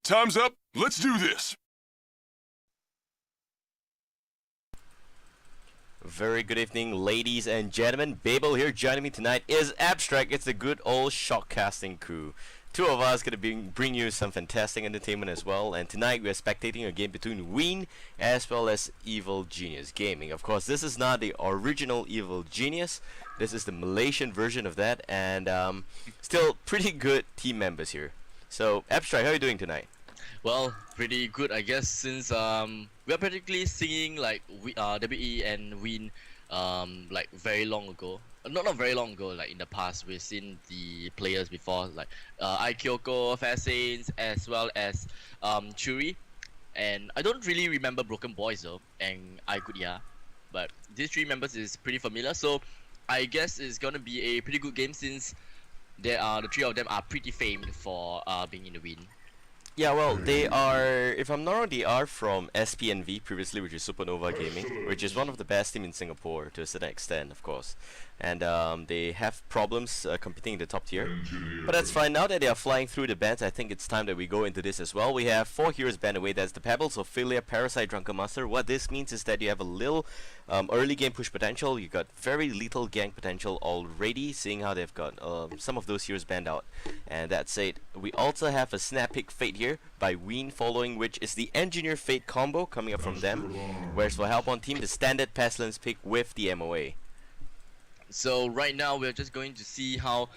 Time's up. Let's do this. Very good evening, ladies and gentlemen. Babael here. Joining me tonight is Abstract. It's the good old shockcasting crew. Two of us gonna bring you some fantastic entertainment as well. And tonight we are spectating a game between weeN as well as evilGenius Gaming. Of course, this is not the original evilGenius. This is the Malaysian version of that, and still pretty good team members here. So, Abstract, how are you doing tonight? Well, pretty good, I guess, since we are practically singing like WE and weeN like very long ago. Not very long ago, like in the past, we've seen the players before, like Kyoko, Fairsains, as well as Churi. And I don't really remember Broken Boys though, and Aigudia. But these three members is pretty familiar, so I guess it's gonna be a pretty good game since the three of them are pretty famed for being in the weeN. Yeah, well, they are, if I'm not wrong, they are from SPNV previously, which is Supernova Gaming, which is one of the best team in Singapore to a certain extent, of course. And they have problems competing in the top tier. But that's fine. Now that they are flying through the bans, I think it's time that we go into this as well. We have 4 heroes banned away. That's the Pebbles, Ophelia, Parasite, Drunken Master. What this means is that you have a little early game push potential. You got very little gank potential already, seeing how they've got some of those heroes banned out. And that's it. We also have a Snap Pick Fate here by weeN, following which is the Engineer Fate combo coming up from them. Whereas for Help on Team, the standard Pestilence pick with the MOA. So right now we're just going to see how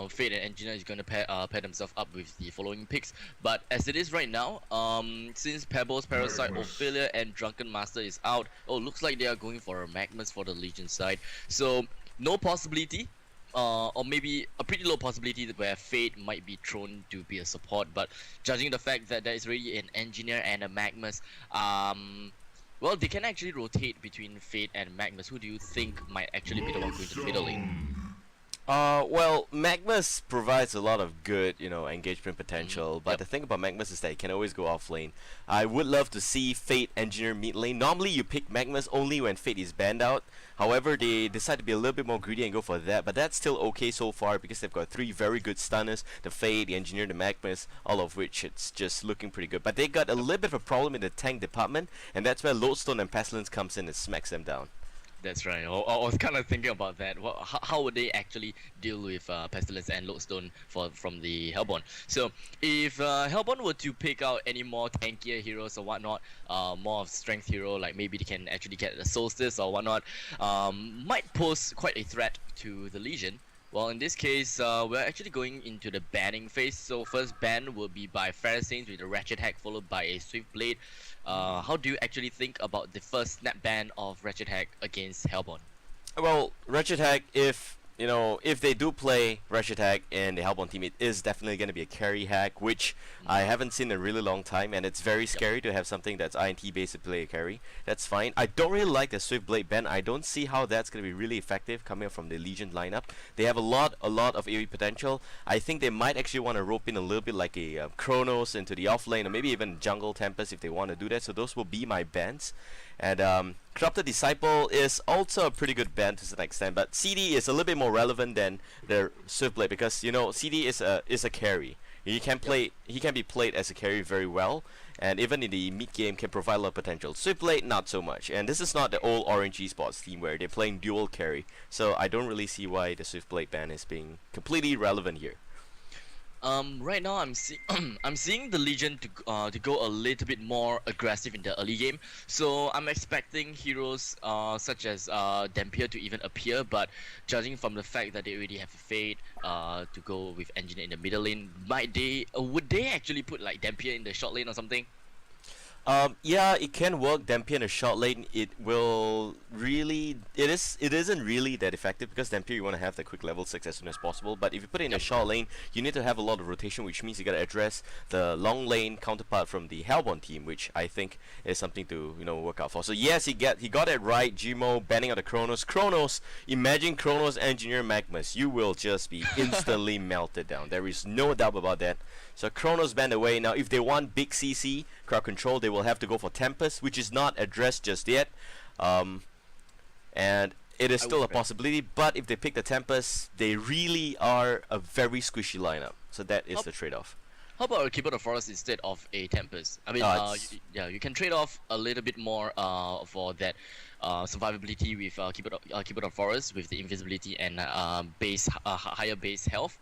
Fate and Engineer is going to pair themselves up with the following picks. But as it is right now, since Pebbles, Parasite, Ophelia, and Drunken Master is out, looks like they are going for a Magmus for the Legion side. So no possibility, or maybe a pretty low possibility where Fate might be thrown to be a support. But judging the fact that there is already an Engineer and a Magmus, well, they can actually rotate between Fate and Magmus. Who do you think might actually be the one going to the middle lane? Well, Magmus provides a lot of good, engagement potential, but the thing about Magmus is that it can always go off lane. I would love to see Fate Engineer mid lane. Normally you pick Magmus only when Fate is banned out. However, they decide to be a little bit more greedy and go for that, but that's still okay so far because they've got 3 very good stunners, the Fate, the Engineer, the Magmus, all of which it's just looking pretty good. But they got a little bit of a problem in the tank department, and that's where Lodestone and Pestilence comes in and smacks them down. That's right. I was kind of thinking about that. How would they actually deal with Pestilence and Lodestone from the Hellborn? So if Hellborn were to pick out any more tankier heroes or whatnot, more of strength hero, like maybe they can actually get the Solstice or whatnot, might pose quite a threat to the Legion. Well, in this case, we're actually going into the banning phase. So first ban will be by Fairsains with a Ratchet Hack, followed by a Swift Blade. How do you actually think about the first snap ban of Ratchet Hack against Hellborn? Well, Ratchet Hack, if they do play Ratchet Hack in the Hellborn team, it is definitely going to be a carry hack, which I haven't seen in a really long time, and it's very scary to have something that's INT based to play a carry. That's fine. I don't really like the Swift Blade ban. I don't see how that's going to be really effective coming up from the Legion lineup. They have a lot of AoE potential. I think they might actually want to rope in a little bit like a Chronos into the off lane, or maybe even Jungle Tempest if they want to do that. So those will be my bans. And Corrupted Disciple is also a pretty good ban to some extent, but CD is a little bit more relevant than the Swift Blade because CD is a carry. He can be played as a carry very well, and even in the mid game can provide a lot of potential. Swift Blade not so much, and this is not the old Orange Esports team where they're playing dual carry, so I don't really see why the Swift Blade ban is being completely relevant here. Right now I'm seeing the Legion to go a little bit more aggressive in the early game. So I'm expecting heroes such as Dampier to even appear, but judging from the fact that they already have a Fate to go with Engineer in the middle lane, would they actually put like Dampier in the short lane or something? Yeah, it can work. Dampier in a short lane, it isn't really that effective because Dampier you want to have the quick level 6 as soon as possible, but if you put it in a short lane, you need to have a lot of rotation, which means you gotta address the long lane counterpart from the Hellborn team, which I think is something to work out for. So yes, he got it right. Gmo banning out the Chronos. Imagine Chronos Engineer Magmus. You will just be instantly melted down. There is no doubt about that. So Chronos banned away. Now if they want big CC crowd control, they will have to go for Tempest, which is not addressed just yet. And it is still a possibility, but if they pick the Tempest, they really are a very squishy lineup. So that is the trade-off. How about a Keeper of the Forest instead of a Tempest? I mean, yeah, you can trade off a little bit more for that survivability with Keeper of the Forest with the invisibility and higher base health.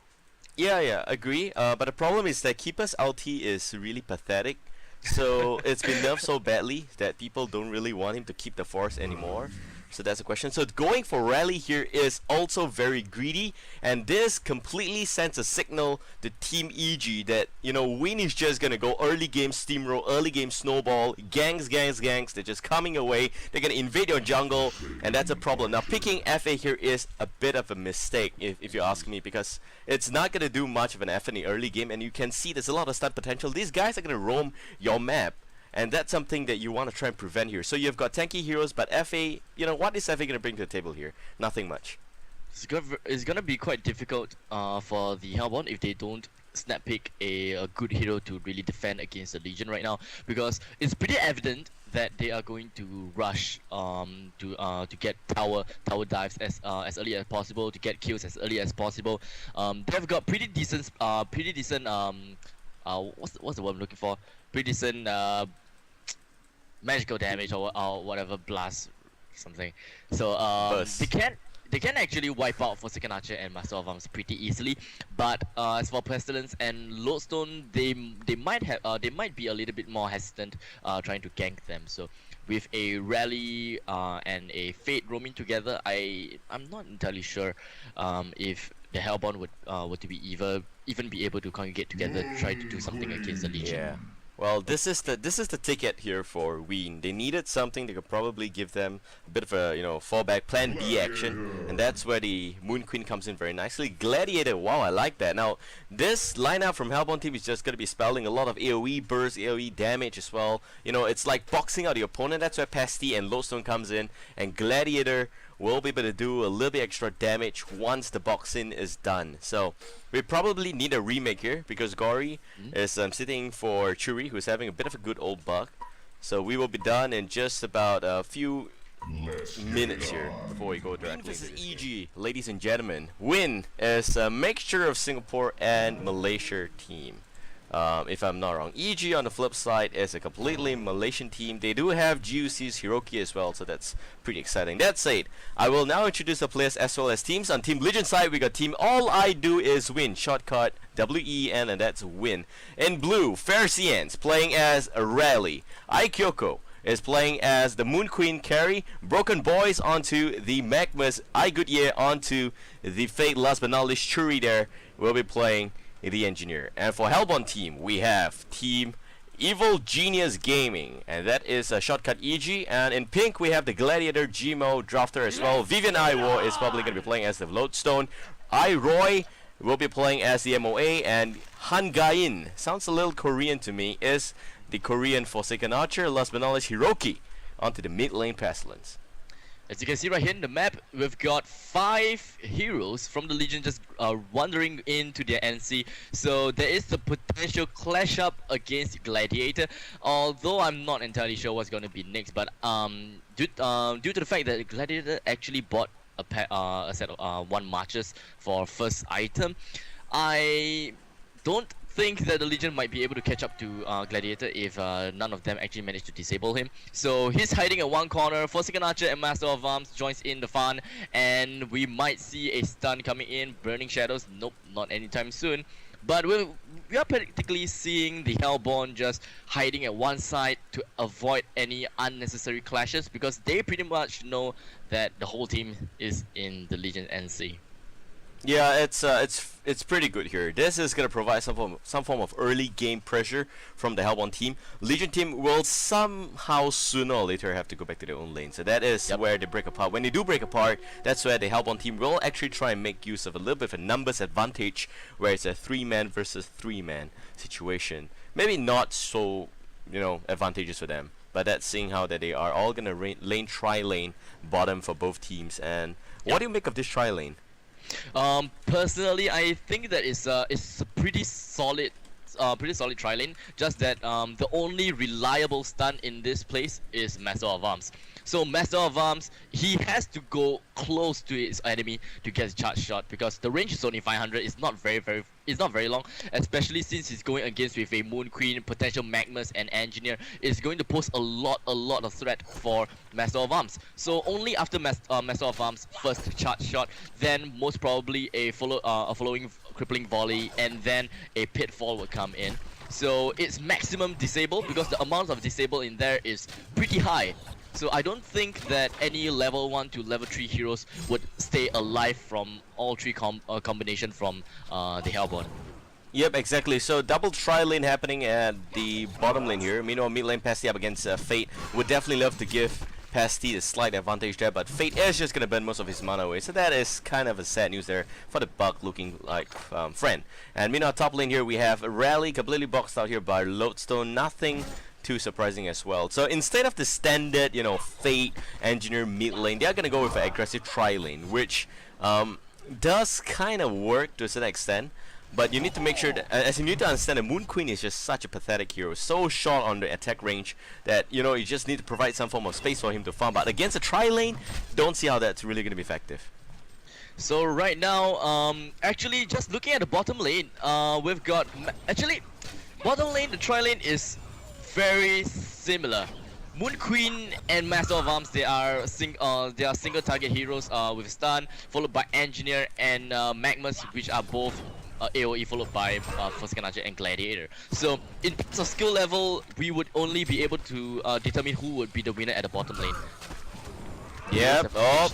Yeah, agree. But the problem is that Keeper's ulti is really pathetic. So it's been nerfed so badly that people don't really want him to keep the force anymore. So that's the question. So going for rally here is also very greedy, and this completely sends a signal to Team EG that, you know, weeN is just gonna go early game steamroll, early game snowball, gangs. They're just coming away. They're gonna invade your jungle, and that's a problem. Now picking FA here is a bit of a mistake, if you ask me, because it's not gonna do much of an FA in the early game, and you can see there's a lot of stun potential. These guys are gonna roam your map. And that's something that you want to try and prevent here. So you've got tanky heroes, but FA, you know, what is FA going to bring to the table here? Nothing much. It's gonna be quite difficult for the Hellborn if they don't snap pick a good hero to really defend against the Legion right now, because it's pretty evident that they are going to rush to get tower dives as early as possible, to get kills as early as possible. They've got pretty decent what's the word I'm looking for? Pretty decent magical damage or whatever, blast something. So they can actually wipe out Forsaken Archer and Master of Arms pretty easily. But as for Pestilence and Lodestone, they might be a little bit more hesitant trying to gank them. So with a Rally and a Fate roaming together, I'm not entirely sure if the Hellborn would to be even be able to congregate together to try to do something against the Legion. Yeah. Well, this is the ticket here for weeN. They needed something that could probably give them a bit of a, you know, fallback plan B action, and that's where the Moon Queen comes in very nicely. Gladiator, wow, I like that. Now, this lineup from Hellborn team is just going to be spelling a lot of AoE burst, AoE damage as well. You know, it's like boxing out the opponent. That's where Pesty and Lodestone comes in, and Gladiator will be able to do a little bit extra damage once the boxing is done. So we probably need a remake here because Gory is sitting for Churi, who's having a bit of a good old buck. So we will be done in just about a few minutes here before we go directly. This is EG, ladies and gentlemen. weeN is a mixture of Singapore and Malaysia team. If I'm not wrong. EG on the flip side is a completely Malaysian team. They do have GUC's Hiroki as well, so that's pretty exciting. That said, I will now introduce the players as well as teams. On Team Legion side, we got team All I Do Is Win, shortcut WEN, and that's win. In blue, Fercians playing as a Rally. Aikyoko is playing as the Moon Queen carry. Broken Boys onto the Magmas. Goodyear onto the Fate. Last but not least, Churi there will be playing the Engineer. And for Hellborn team, we have team evilGenius Gaming, and that is a shortcut EG. And in pink, we have the Gladiator Gmo Drafter as well. Vivian Iwo is probably going to be playing as the Lodestone. Roy will be playing as the MOA, and Han Gain, sounds a little Korean to me, is the Korean Forsaken Archer. Last but not least, Hiroki onto the mid lane Pestilence. As you can see right here in the map, we've got 5 heroes from the Legion just wandering into their NC. So there is the potential clash up against Gladiator, although I'm not entirely sure what's going to be next. But due to the fact that Gladiator actually bought a set of 1 marches for first item, I don't think that the Legion might be able to catch up to Gladiator if none of them actually manage to disable him. So he's hiding at one corner. Forsaken Archer and Master of Arms joins in the fun, and we might see a stun coming in. Burning Shadows, nope, not anytime soon. But we are practically seeing the Hellborn just hiding at one side to avoid any unnecessary clashes, because they pretty much know that the whole team is in the Legion NC. Yeah, it's pretty good here. This is gonna provide some form of early game pressure from the Hellborn team. Legion team will somehow sooner or later have to go back to their own lane. So that is where they break apart. When they do break apart, that's where the Hellborn team will actually try and make use of a little bit of a numbers advantage, where it's a 3-man versus 3-man situation. Maybe not so, you know, advantageous for them, but that's seeing how that they are all gonna lane tri-lane bottom for both teams. And what do you make of this tri-lane? Personally, I think that it's a pretty solid pretty solid tri lane. Just that the only reliable stun in this place is Master of Arms. So Master of Arms, he has to go close to his enemy to get his charge shot because the range is only 500. It's not very long, especially since he's going against with a Moon Queen, potential Magmas, and Engineer. It's going to pose a lot of threat for Master of Arms. So only after Master of Arms' first charge shot, then most probably a following crippling volley, and then a pitfall will come in. So it's maximum disable because the amount of disable in there is pretty high. So I don't think that any level 1 to level 3 heroes would stay alive from all three combination from the Hellborn. Yep, exactly. So double tri lane happening at the bottom lane here. Meanwhile, mid lane Pasty up against Fate. Would definitely love to give Pasty a slight advantage there, but Fate is just gonna burn most of his mana away. So that is kind of a sad news there for the Bug looking like friend. And meanwhile, top lane here we have a Rally completely boxed out here by Lodestone. Nothing too surprising as well. So instead of the standard, Fate, Engineer, mid lane, they are gonna go with an aggressive tri lane, which does kind of work to a certain extent. But you need to make sure that, as you need to understand, the Moon Queen is just such a pathetic hero, so short on the attack range that you just need to provide some form of space for him to farm. But against a tri lane, don't see how that's really gonna be effective. So right now, actually, just looking at the bottom lane, we've got bottom lane. The tri lane is very similar. Moon Queen and Master of Arms, they are single target heroes with stun, followed by Engineer and Magmas, which are both AoE followed by Forsaken Archer and Gladiator. So in terms of skill level, we would only be able to determine who would be the winner at the bottom lane. Yep,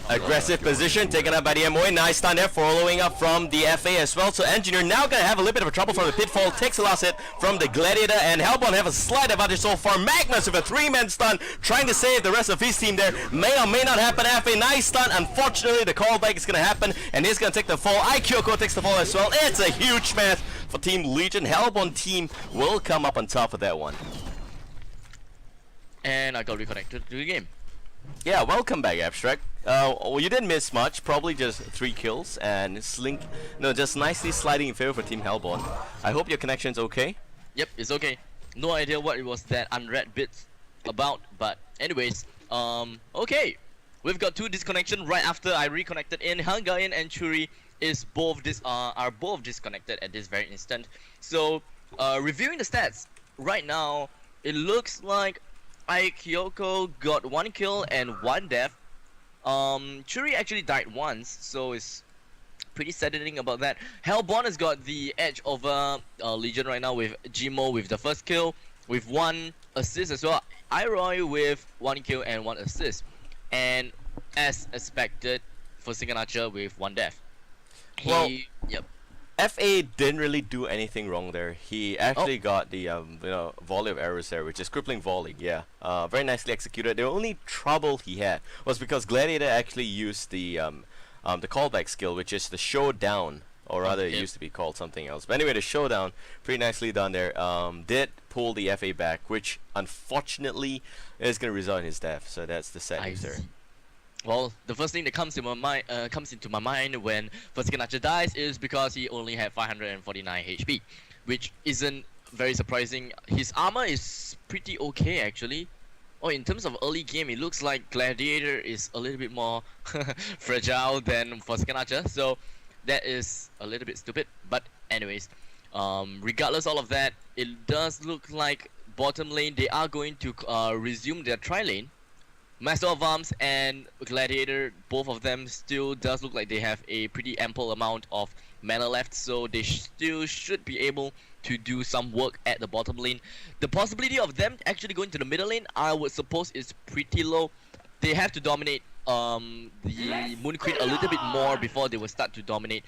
aggressive position taken up by the MOA. Nice stun there, following up from the FA as well. So Engineer now gonna have a little bit of trouble from the pitfall. Takes the last hit from the Gladiator, and Hellborn have a slight advantage so far. Magmas with a 3-man stun, trying to save the rest of his team there. May or may not happen. FA, nice stun. Unfortunately, the callback is gonna happen, and he's gonna take the fall. Kyoko takes the fall as well. It's a huge match for Team Legion. Hellborn team will come up on top of that one. And I got reconnected to the game. Yeah, welcome back, Abstract. Well, you didn't miss much, probably just 3 kills and just nicely sliding in favor for Team Hellborn. I hope your connection's okay. Yep, it's okay. No idea what it was that unread bits about, but anyways, okay. We've got 2 disconnection right after I reconnected in. Hungarian and Churi are both disconnected at this very instant. So, reviewing the stats, right now, it looks like Kyoko got 1 kill and 1 death. Churi actually died once, so it's pretty saddening about that. Hellborn has got the edge over Legion right now with Jimo with the first kill, with 1 assist as well. Iroy with 1 kill and 1 assist. And as expected, Forsaken Archer with 1 death. Yep. FA didn't really do anything wrong there. He actually got the volley of arrows there, which is crippling volley. Yeah, very nicely executed. The only trouble he had was because Gladiator actually used the callback skill, which is the showdown, or rather it used to be called something else. But anyway, the showdown, pretty nicely done there. Did pull the FA back, which unfortunately is going to result in his death. So that's the sad news there. Well, the first thing that comes into my mind when Forsaken Archer dies is because he only had 549 HP, which isn't very surprising. His armor is pretty okay actually. In terms of early game, it looks like Gladiator is a little bit more fragile than Forsaken Archer, so that is a little bit stupid. But anyways, regardless all of that, it does look like bottom lane they are going to resume their tri lane. Master of Arms and Gladiator, both of them still does look like they have a pretty ample amount of mana left, so they still should be able to do some work at the bottom lane. The possibility of them actually going to the middle lane, I would suppose, is pretty low. They have to dominate the Moon Queen a little bit more before they will start to dominate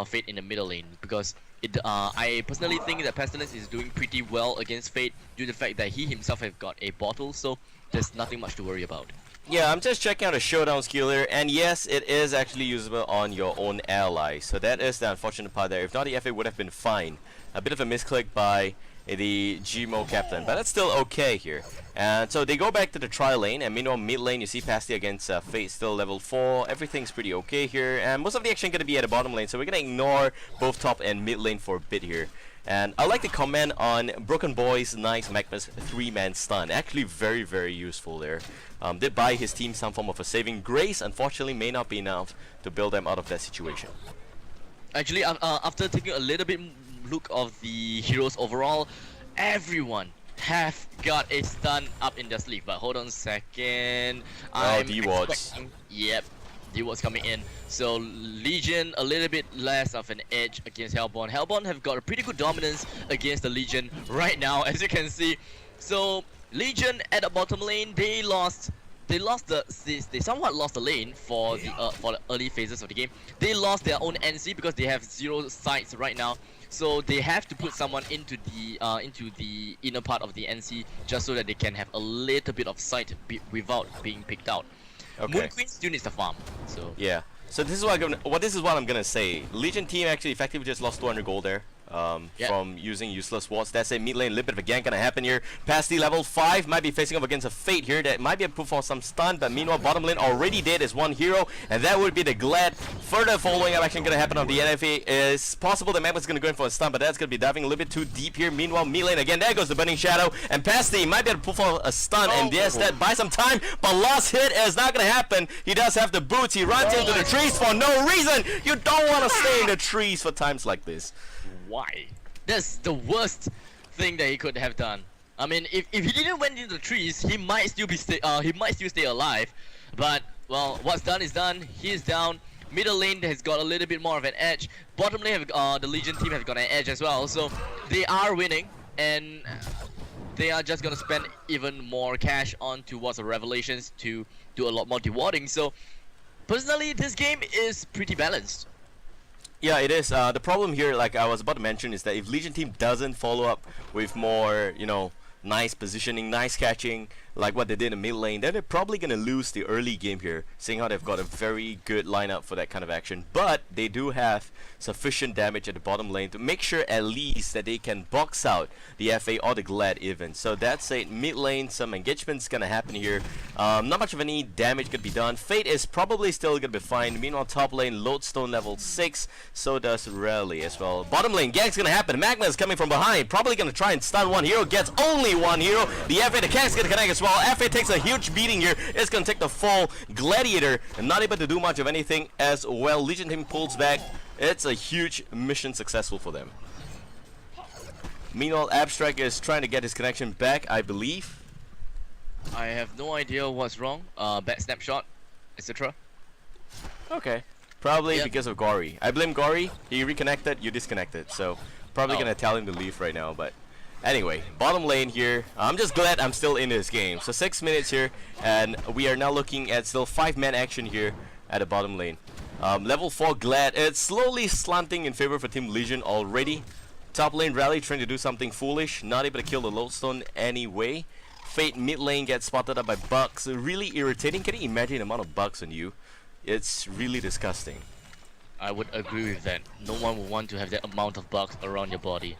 Fate in the middle lane, because I personally think that Pestilence is doing pretty well against Fate due to the fact that he himself have got a bottle, so there's nothing much to worry about. Yeah, I'm just checking out a showdown skill here, and yes, it is actually usable on your own ally. So that is the unfortunate part there. If not, the FA would have been fine. A bit of a misclick by the GMO captain, but that's still okay here. And so they go back to the tri lane, and meanwhile mid lane you see Pasty against Fate still level 4. Everything's pretty okay here, and most of the action gonna be at the bottom lane, so we're gonna ignore both top and mid lane for a bit here. And I like to comment on Broken Boy's nice Magma's 3-man stun. Actually very, very useful there. Did buy his team some form of a saving grace. Unfortunately may not be enough to build them out of that situation. Actually, after taking a little bit look of the heroes overall, everyone have got a stun up in their sleeve. But hold on a second. Oh, D-Wards. Yep, D-Wards coming in. So Legion a little bit less of an edge against Hellborn. Hellborn have got a pretty good dominance against the Legion right now, as you can see. So Legion at the bottom lane, they somewhat lost the lane for the early phases of the game. They lost their own NC because they have 0 sights right now. So they have to put someone into the inner part of the NC just so that they can have a little bit of sight without being picked out. Okay. Moon Queen still needs to farm. So Yeah. So this is what I'm gonna say. Legion team actually effectively just lost 200 gold there. From using useless wards. That's a mid lane, a little bit of a gank gonna happen here. Pasty level 5 might be facing up against a Fate here that might be able to put for some stun, but meanwhile bottom lane already dead is one hero, and that would be the Glad. Further following up action gonna happen on the NFA. Is possible the Magma's gonna go in for a stun, but that's gonna be diving a little bit too deep here. Meanwhile mid lane again, there goes the Burning Shadow, and Pasty might be able to pull for a stun, and yes, that buys some time, but last hit is not gonna happen. He does have the boots, he runs into the trees for no reason. You don't want to stay in the trees for times like this. why? That's the worst thing that he could have done. I mean, if he didn't went into the trees, he might still stay alive. But well, what's done is done. He's down. Middle lane has got a little bit more of an edge. Bottom lane, the Legion team has got an edge as well. So they are winning, and they are just gonna spend even more cash on towards the Revelations to do a lot more dewarding. So personally, this game is pretty balanced. Yeah, it is. The problem here, like I was about to mention, is that if Legion team doesn't follow up with more, nice positioning, nice catching, like what they did in mid lane, then they're probably going to lose the early game here, seeing how they've got a very good lineup for that kind of action. But they do have sufficient damage at the bottom lane to make sure at least that they can box out the FA or the Glad even. So that's it. Mid lane, some engagement's going to happen here. Not much of any damage could be done. Fate is probably still going to be fine. Meanwhile, top lane, Lodestone level 6. So does Rally as well. Bottom lane, gank's going to happen. Magma is coming from behind. Probably going to try and stun one hero. Gets only one hero. The FA, the Kang's going to connect as well. FA takes a huge beating here. It's going to take the fall. Gladiator not able to do much of anything as well. Legion team pulls back. It's a huge mission successful for them. Meanwhile, Abstract is trying to get his connection back, I believe. I have no idea what's wrong. Bad snapshot, etc. Okay. Probably because of Gory. I blame Gory. He reconnected, you disconnected. So probably going to tell him to leave right now, but anyway, bottom lane here. I'm just glad I'm still in this game. So 6 minutes here, and we are now looking at still 5-man action here at the bottom lane. Level 4 Glad. It's slowly slanting in favor for Team Legion already. Top lane Rally trying to do something foolish. Not able to kill the Lodestone anyway. Fate mid lane gets spotted up by bugs. Really irritating. Can you imagine the amount of bugs on you? It's really disgusting. I would agree with that. No one would want to have that amount of bugs around your body.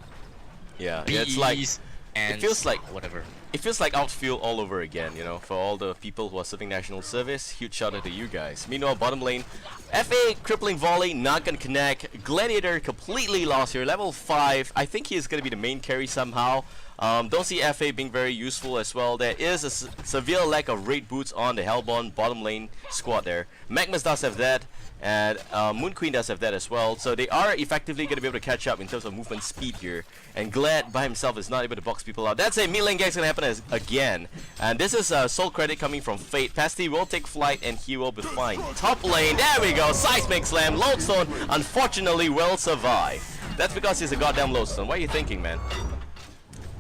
Yeah, Bees, it's like ants, it feels like whatever. It feels like outfield all over again, for all the people who are serving national service. Huge shout out to you guys. Meanwhile, bottom lane, FA crippling volley, not gonna connect. Gladiator completely lost here, level 5. I think he is gonna be the main carry somehow. Don't see FA being very useful as well. There is a severe lack of raid boots on the Hellborn bottom lane squad there. Magmas does have that, and Moon Queen does have that as well. So they are effectively going to be able to catch up in terms of movement speed here. And Glad by himself is not able to box people out. That's a mid lane gang's going to happen again. And this is soul credit coming from Fate. Pasty will take flight and he will be fine. Top lane, there we go. Seismic Slam. Lodestone unfortunately will survive. That's because he's a goddamn Lodestone. What are you thinking, man?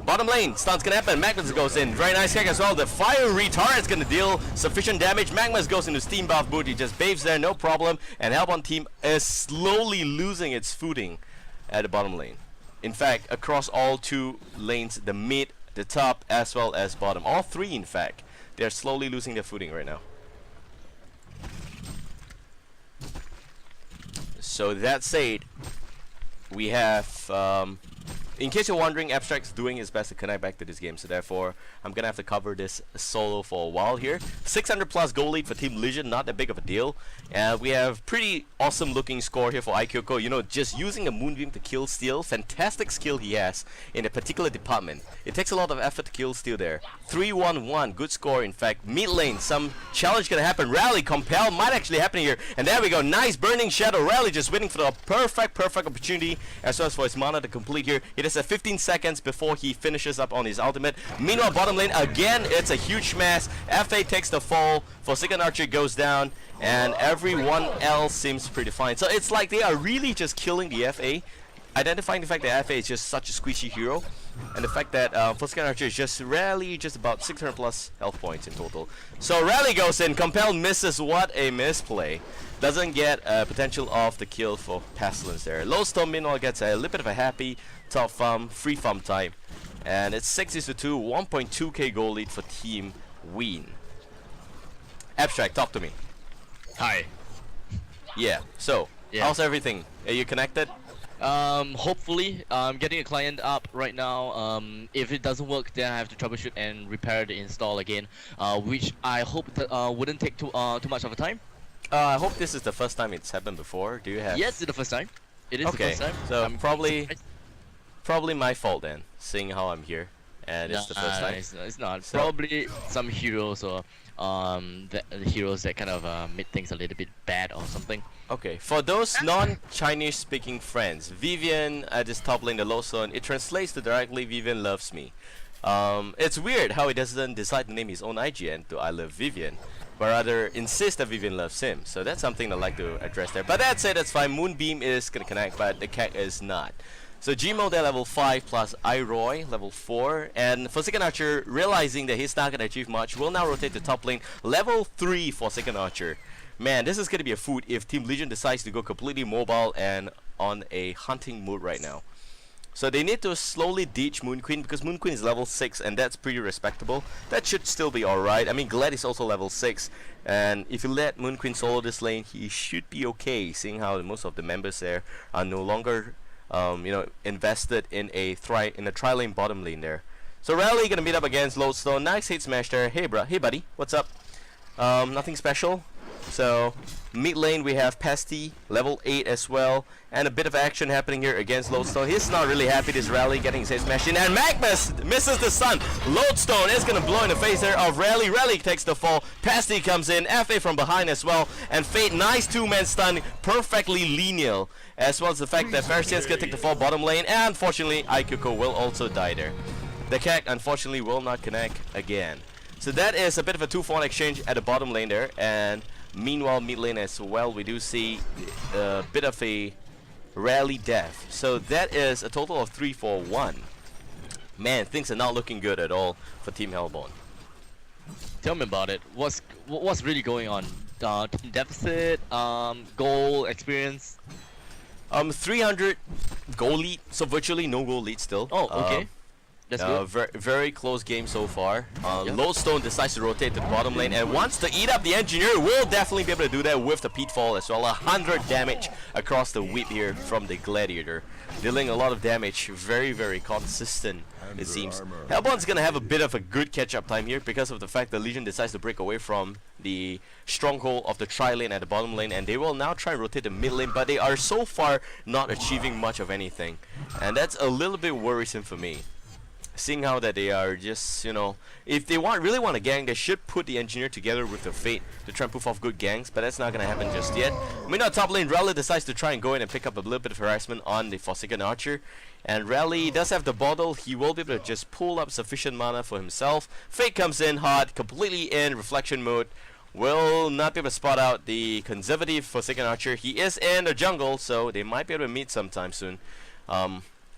Bottom lane, stun's gonna happen. Magmas goes in. Very nice kick as well. The fiery turret's gonna deal sufficient damage. Magmas goes into Steam Buff Boot. He just baves there, no problem. And Hellborn team is slowly losing its footing at the bottom lane. In fact, across all 2 lanes, the mid, the top, as well as bottom. All 3, in fact. They're slowly losing their footing right now. So that said, we have in case you're wondering, Abstract's doing his best to connect back to this game, so therefore I'm gonna have to cover this solo for a while here. 600 plus goal lead for Team Legion, not that big of a deal. We have pretty awesome looking score here for ikyoko. You know, just using a moonbeam to kill steal, fantastic skill he has in a particular department. It takes a lot of effort to kill steal there. 3-1-1, good score in fact. Mid lane, some challenge gonna happen. Rally, compel might actually happen here, and there we go. Nice burning shadow. Rally just waiting for the perfect opportunity as well as for his mana to complete here. It is at 15 seconds before he finishes up on his ultimate. Meanwhile, bottom lane again, it's a huge mess. FA takes the fall. Forsaken Archer goes down, and everyone else seems pretty fine. So it's like they are really just killing the FA, identifying the fact that FA is just such a squishy hero, and the fact that Forsaken Archer is just rarely just about 600 plus health points in total. So Rally goes in, Compel misses, what a misplay. Doesn't get potential of the kill for Pestilence there. Lowstone meanwhile gets a little bit of a happy top farm, free farm time. And it's 6-2, 1.2k goal lead for Team weeN. Abstract, talk to me. Hi. Yeah, so, how's everything? Are you connected? Hopefully, I'm getting a client up right now. If it doesn't work, then I have to troubleshoot and repair the install again, which I hope that wouldn't take too much of a time. I hope this is the first time it's happened before. Do you have? Yes, it's the first time. It is the first time. So I'm probably my fault then, seeing how I'm here, and it's the first time. It's not. So Probably some heroes or the heroes that kind of made things a little bit bad or something. Okay, for those non-Chinese speaking friends, Vivian at this top lane, the low zone, it translates to directly Vivian loves me. It's weird how he doesn't decide to name his own IGN to I love Vivian, but rather insist that Vivian loves him. So that's something I'd like to address there. But that said, that's fine. Moonbeam is gonna connect, but the CAC is not. So Gmo there level 5 plus Iroy level 4, and Forsaken Archer realizing that he's not gonna achieve much will now rotate to top lane level 3 for Forsaken Archer. Man, this is gonna be a food if Team Legion decides to go completely mobile and on a hunting mood right now. So they need to slowly ditch Moon Queen because Moon Queen is level 6 and that's pretty respectable. That should still be alright. I mean, Glad is also level 6, and if you let Moon Queen solo this lane, he should be okay, seeing how most of the members there are no longer you know, invested in a tri-lane bottom lane there. So Rally gonna meet up against Lodestone. Nice hit smash there. Hey bruh, hey buddy, what's up? Nothing special. So mid lane we have Pesty level 8 as well, and a bit of action happening here against Lodestone. He's not really happy this Rally getting his head smashed in, and Magnus misses the stun. Lodestone is gonna blow in the face there of Rally. Rally takes the fall. Pesty comes in, FA from behind as well, and Fate, nice two-man stun, perfectly linear, as well as the fact that Pharisian's gonna take the fall bottom lane, and unfortunately ikyoko will also die there. The CAC unfortunately will not connect again. So that is a bit of a 2-for-1 exchange at the bottom lane there, and meanwhile mid lane as well we do see a bit of a Rally death. So that is a total of 3-for-1. Man, things are not looking good at all for Team Hellborn. Tell me about it. What's really going on? Team deficit, goal experience. 300 goal lead, so virtually no goal lead still. Oh, okay. That's good. Very close game so far. Lodestone decides to rotate to the bottom lane and wants to eat up the engineer. Will definitely be able to do that with the pitfall as well. 100 damage across the whip here from the gladiator, dealing a lot of damage. Very consistent, it seems. Hellborn's gonna have a bit of a good catch-up time here because of the fact that Legion decides to break away from the stronghold of the tri-lane at the bottom lane, and they will now try and rotate the mid lane, but they are so far not achieving much of anything, and that's a little bit worrisome for me. Seeing how that they are just, you know, if they really want a gang, they should put the engineer together with the Fate to try and proof off good gangs, but that's not gonna happen just yet. Meanwhile, top lane, Rally decides to try and go in and pick up a little bit of harassment on the Forsaken Archer, and Rally does have the bottle. He will be able to just pull up sufficient mana for himself. Fate comes in hard, completely in reflection mode. Will not be able to spot out the conservative Forsaken Archer. He is in the jungle, so they might be able to meet sometime soon.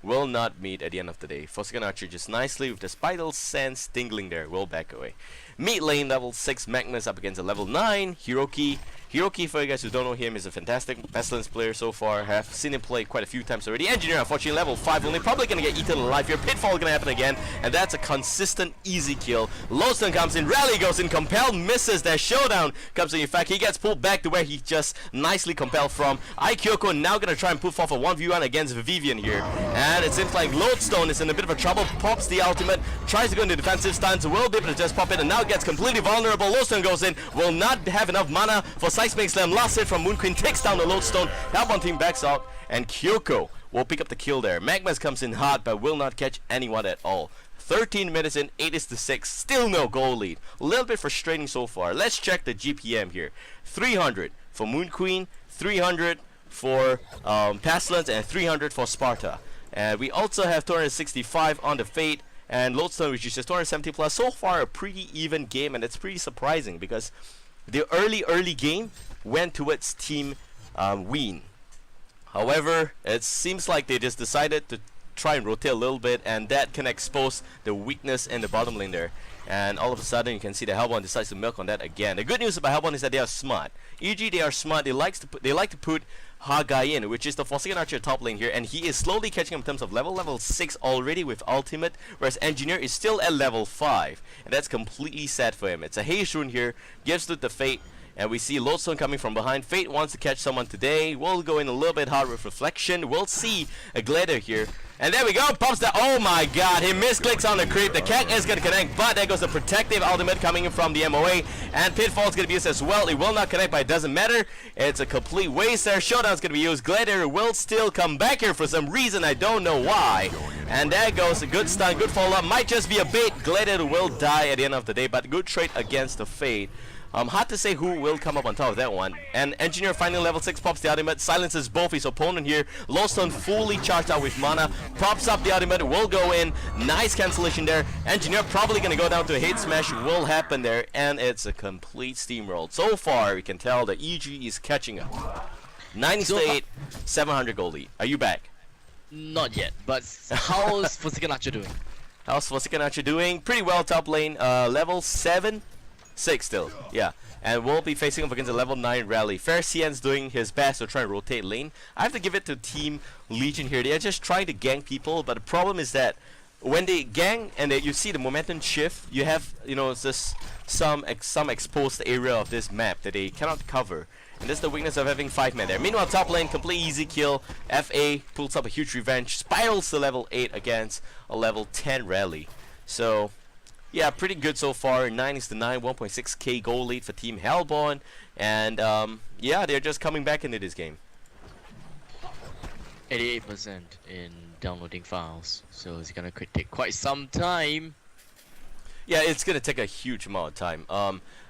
Will not meet at the end of the day. Forsaken Archer just nicely with the Spiral Sense tingling there will back away. Mid lane, level 6 Magnus up against a level 9 Hiroki. Hiroki, for you guys who don't know him, is a fantastic Pestilence player so far. Have seen him play quite a few times already. Engineer, unfortunately, level 5 only. Probably going to get eaten alive here. Pitfall going to happen again. And that's a consistent, easy kill. Lodestone comes in. Rally goes in. Compelled misses. That showdown comes in. In fact, he gets pulled back to where he just nicely compelled from. Kyoko now going to try and put forth a 1v1 against Vivian here. And it seems like Lodestone is in a bit of a trouble. Pops the ultimate. Tries to go into defensive stance. Will be able to just pop it. And now gets completely vulnerable. Lodestone goes in. Will not have enough mana for Seismic Slam. Last hit from Moon Queen takes down the Lodestone. Helbon team backs out, and Kyoko will pick up the kill there. Magmas comes in hard, but will not catch anyone at all. 13 minutes in, 8-6, still no goal lead. A little bit frustrating so far. Let's check the GPM here. 300 for Moon Queen, 300 for Pestilence, and 300 for Sparta. And we also have 265 on the Fate, and Lodestone, which is just 270 plus. So far, a pretty even game, and it's pretty surprising because the early game went towards team weeN. However, it seems like they just decided to try and rotate a little bit, and that can expose the weakness in the bottom lane there. And all of a sudden, you can see that Helbon decides to milk on that again. The good news about Helbon is that they are smart. E.g., they are smart. They like to put Hagai in, which is the Forsaken Archer top lane here, and he is slowly catching up in terms of level 6 already with ultimate, whereas Engineer is still at level 5, and that's completely sad for him. It's a haze rune here, gives to the Fate. And we see Lodestone coming from behind. Fate wants to catch someone today. We'll go in a little bit hard with Reflection. We'll see a Glider here. And there we go. Pops that. Oh my god. He misclicks on the creep. The Kek is going to connect. But there goes the protective ultimate coming in from the MOA. And Pitfall's going to be used as well. It will not connect, but it doesn't matter. It's a complete waste there. Showdown's going to be used. Glider will still come back here for some reason. I don't know why. And there goes a good stun. Good follow-up. Might just be a bait. Glider will die at the end of the day. But good trade against the Fate. Hard to say who will come up on top of that one. And Engineer finally level 6 pops the ultimate, silences both his opponent here. Lodestone fully charged out with mana, pops up the ultimate, will go in. Nice cancellation there. Engineer probably going to go down to a hate smash, will happen there, and it's a complete steamroll. So far, we can tell that EG is catching up. 98, 700 gold lead. Are you back? Not yet, but how's Forsaken Archer doing? How's Forsaken Archer doing? Pretty well top lane, level 7. 6 still, yeah. And we'll be facing off against a level 9 Rally. Fair CN's doing his best to try and rotate lane. I have to give it to Team Legion here. They are just trying to gank people, but the problem is that when they gang and you see the momentum shift, you have, you know, just some exposed area of this map that they cannot cover. And that's the weakness of having 5 men there. Meanwhile, top lane, complete easy kill. FA pulls up a huge revenge, spirals to level 8 against a level 10 Rally. So yeah, pretty good so far. 9-9, 1.6k goal lead for Team Helbon, and yeah, they're just coming back into this game. 88% in downloading files, so it's gonna take quite some time. Yeah, it's gonna take a huge amount of time.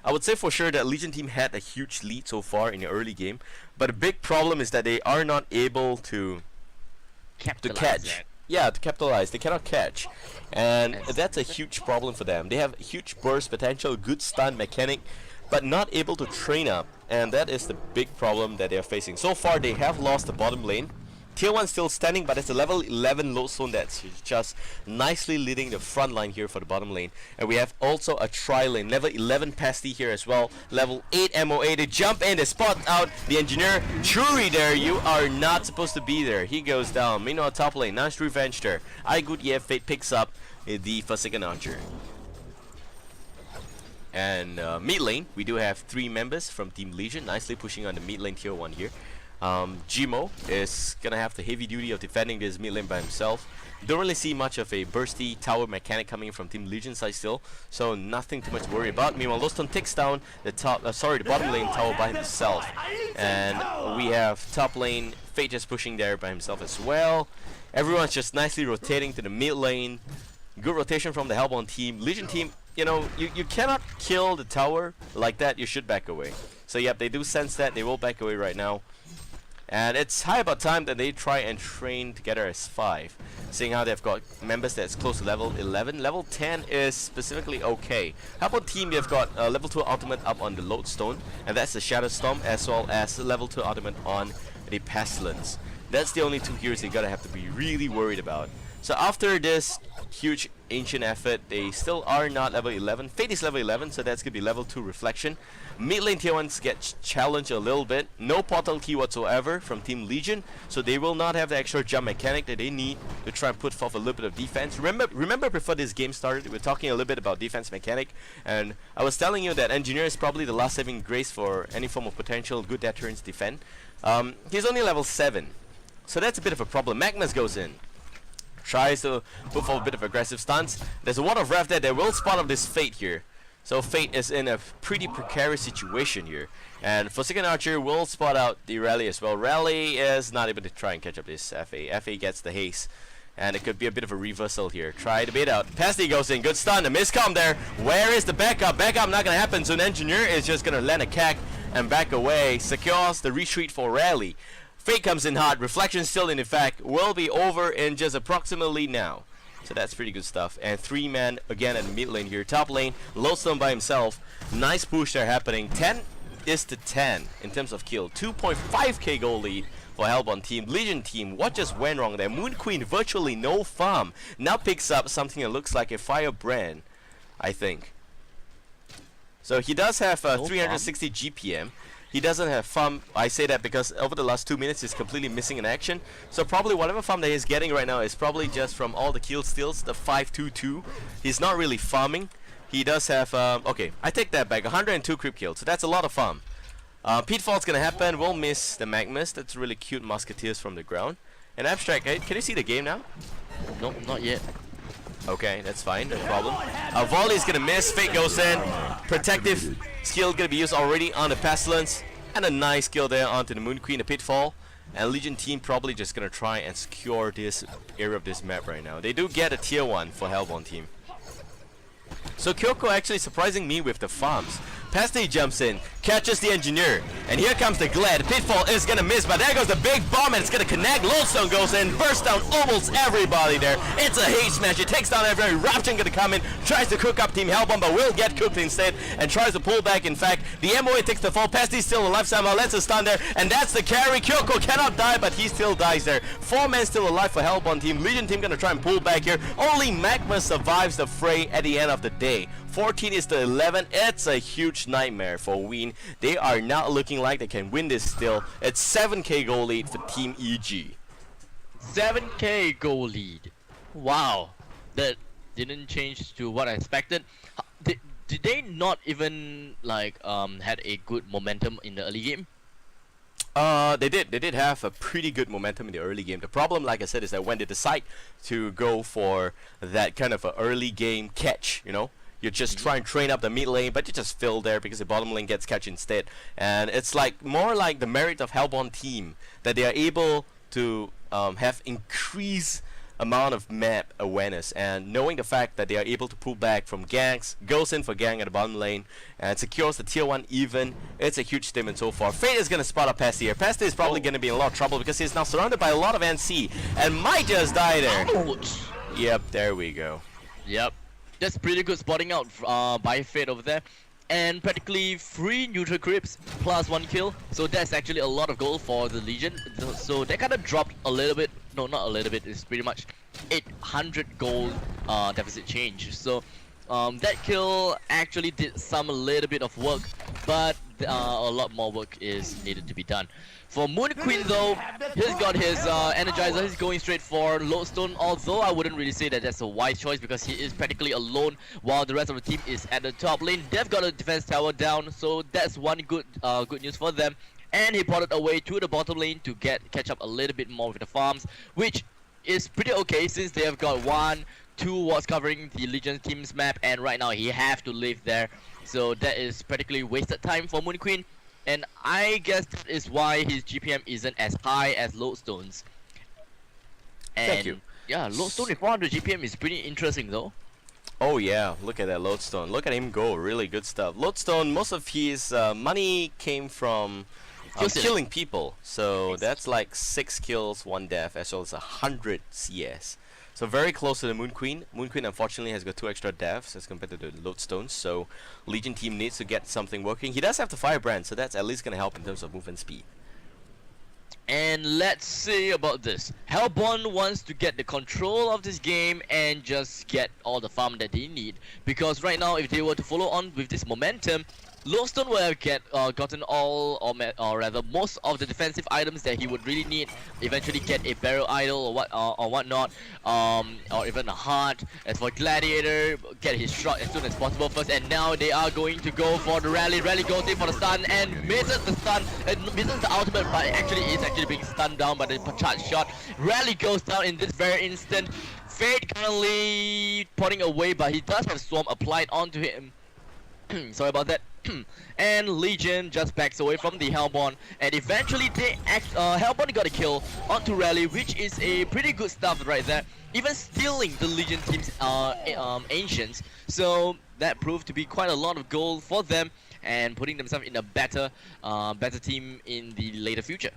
I would say for sure that Legion team had a huge lead so far in the early game, but a big problem is that they are not able to catch. That. Yeah, to capitalize. They cannot catch. And that's a huge problem for them. They have huge burst potential, good stun mechanic, but not able to train up. And that is the big problem that they are facing. So far, they have lost the bottom lane. Tier 1 still standing, but it's a level 11 Lodestone that's just nicely leading the front line here for the bottom lane. And we have also a tri-lane, level 11 Pasty here as well, level 8 MOA. They jump in, they spot out the Engineer. Churi there, you are not supposed to be there. He goes down. Meanwhile, top lane, nice revenge there. Fate picks up the Forsaken Archer. And mid lane, we do have 3 members from Team Legion, nicely pushing on the mid lane tier 1 here. Jimo is gonna have the heavy duty of defending this mid lane by himself. Don't really see much of a bursty tower mechanic coming from Team Legion side still, so nothing too much to worry about. Meanwhile, Lodestone takes down the the bottom lane tower by himself, and we have top lane Fate just pushing there by himself as well. Everyone's just nicely rotating to the mid lane. Good rotation from the Helbon team. Legion team, you know, you cannot kill the tower like that. You should back away. So yep, they do sense that. They will back away right now. And it's high about time that they try and train together as 5. Seeing how they've got members that's close to level 11. Level 10 is specifically okay. How about team? They've got level 2 ultimate up on the Lodestone, and that's the Shadow Storm, as well as level 2 ultimate on the Pestilence. That's the only 2 heroes you gotta have to be really worried about. So after this huge ancient effort, they still are not level 11. Fate is level 11, so that's going to be level 2 Reflection. Mid lane tier 1s get challenged a little bit. No portal key whatsoever from Team Legion, so they will not have the extra jump mechanic that they need to try and put forth a little bit of defense. Remember before this game started, we were talking a little bit about defense mechanic, and I was telling you that Engineer is probably the last saving grace for any form of potential good deterrence defend. He's only level 7, so that's a bit of a problem. Magmus goes in. Tries to put for a bit of aggressive stance. There's a lot of ref there. They will spot up this Fate here. So Fate is in a pretty precarious situation here. And for second Archer, we'll spot out the Rally as well. Rally is not able to try and catch up this FA. FA gets the haste. And it could be a bit of a reversal here. Try to bait out. Pasty goes in. Good stun. A miscom there. Where is the backup? Backup not going to happen. So an Engineer is just going to land a cack and back away. Secures the retreat for Rally. Fate comes in hot. Reflection still in effect. Will be over in just approximately now. So that's pretty good stuff. And 3-man again at the mid lane here. Top lane, Lodestone by himself. Nice push there happening. 10 is to 10 in terms of kill. 2.5k goal lead for Hellborn team. Legion team, what just went wrong there? Moon Queen virtually no farm. Now picks up something that looks like a Firebrand, I think. So he does have 360 GPM. He doesn't have farm. I say that because over the last 2 minutes he's completely missing in action. So probably whatever farm that he's getting right now is probably just from all the kill steals, the 522. He's not really farming. He does have, okay, I take that back, 102 creep kills, so that's a lot of farm. Pitfall's gonna happen, we'll miss the Magmus. That's really cute musketeers from the ground. And Abstract, can you see the game now? Nope, not yet. Okay, that's fine, no problem. Volley's gonna miss, Fate goes in. Protective skill gonna be used already on the Pestilence. And a nice skill there onto the Moon Queen, the Pitfall. And Legion team probably just gonna try and secure this area of this map right now. They do get a tier 1 for Hellborn team. So Kyoko actually surprising me with the farms. Pasty jumps in, catches the Engineer, and here comes the Glad. Pitfall is gonna miss, but there goes the big bomb, and it's gonna connect. Lodestone goes in, bursts down almost everybody there. It's a hate smash. It takes down everybody. Rapture gonna come in, tries to cook up Team Hellborn, but will get cooked instead, and tries to pull back. In fact, the MOA takes the fall. Pasty's still alive somehow. Let's a stun there, and that's the carry. Kyoko cannot die, but he still dies there. 4 men still alive for Hellborn team. Legion team gonna try and pull back here. Only Magma survives the fray at the end of the day. 14 is to 11. It's a huge nightmare for weeN. They are not looking like they can win this still. It's 7k goal lead for Team EG. 7k goal lead. Wow, that didn't change to what I expected. Did they not even like had a good momentum in the early game? They did have a pretty good momentum in the early game. The problem, like I said, is that when they decide to go for that kind of a early game catch, you know, you just try and train up the mid lane, but you just fill there because the bottom lane gets catch instead. And it's like more like the merit of Hellborn team that they are able to have increased amount of map awareness, and knowing the fact that they are able to pull back from ganks, goes in for gang at the bottom lane, and secures the tier 1 even. It's a huge statement so far. Fate is going to spot up Pasty here. Pasty is probably going to be in a lot of trouble because he's now surrounded by a lot of NC and might just die there. Ouch. Yep, there we go. Yep, that's pretty good spotting out by Fate over there. And practically 3 neutral creeps plus 1 kill, so that's actually a lot of gold for the Legion. So they kind of dropped a little bit, no, not a little bit, it's pretty much 800 gold deficit change. So that kill actually did a little bit of work, but a lot more work is needed to be done. For Moon Queen though, he's got his Energizer, he's going straight for Lodestone, although I wouldn't really say that that's a wise choice because he is practically alone while the rest of the team is at the top lane. They've got a defense tower down, so that's one good news for them. And he ported away to the bottom lane to catch up a little bit more with the farms, which is pretty okay since they have got 2 wards covering the Legion team's map, and right now he have to live there. So that is practically wasted time for Moon Queen. And I guess that is why his GPM isn't as high as Lodestone's. And Thank you. Yeah, Lodestone with 400 GPM is pretty interesting though. Oh yeah, look at that Lodestone. Look at him go, really good stuff. Lodestone, most of his money came from killing people. So that's like 6 kills, 1 death, as well as 100 CS. So very close to the Moon Queen. Moon Queen unfortunately has got 2 extra deaths as compared to the Lodestones, so Legion team needs to get something working. He does have the Firebrand, so that's at least going to help in terms of movement speed. And let's see about this. Hellborn wants to get the control of this game and just get all the farm that they need. Because right now, if they were to follow on with this momentum, Lowstone will have gotten all, or rather most of the defensive items that he would really need. Eventually get a barrel idol or whatnot, or even a heart. As for Gladiator, get his shot as soon as possible first. And now they are going to go for the rally. Rally goes in for the stun and misses the stun. Misses the ultimate, but actually is being stunned down by the charge shot. Rally goes down in this very instant. Fate currently putting away, but he does have Swarm applied onto him. Sorry about that. And Legion just backs away from the Hellborn, and eventually Hellborn got a kill onto Rally, which is a pretty good stuff right there. Even stealing the Legion team's Ancients, so that proved to be quite a lot of gold for them, and putting themselves in a better team in the later future.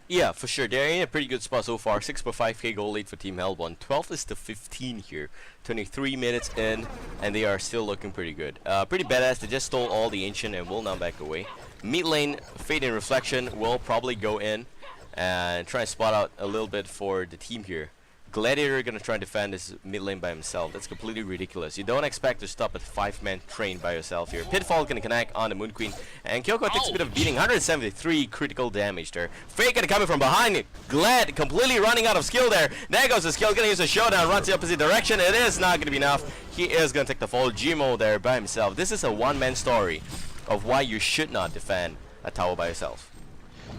Yeah, for sure. They're in a pretty good spot so far. 6.5k goal lead for Team Hellborn. 12 is to 15 here. 23 minutes in, and they are still looking pretty good. Pretty badass. They just stole all the Ancient and will now back away. Mid lane, Fate and Reflection will probably go in and try and spot out a little bit for the team here. Gladiator gonna try and defend this mid lane by himself. That's completely ridiculous. You don't expect to stop a 5-man train by yourself here. Pitfall gonna connect on the Moon Queen, and Kyoko takes a bit of beating. 173 critical damage there. Fate gonna come in from behind it. Glad completely running out of skill there. There goes the skill, gonna use a showdown, runs the opposite direction. It is not gonna be enough. He is gonna take the fall. Gmo there by himself. This is a one-man story of why you should not defend a tower by yourself.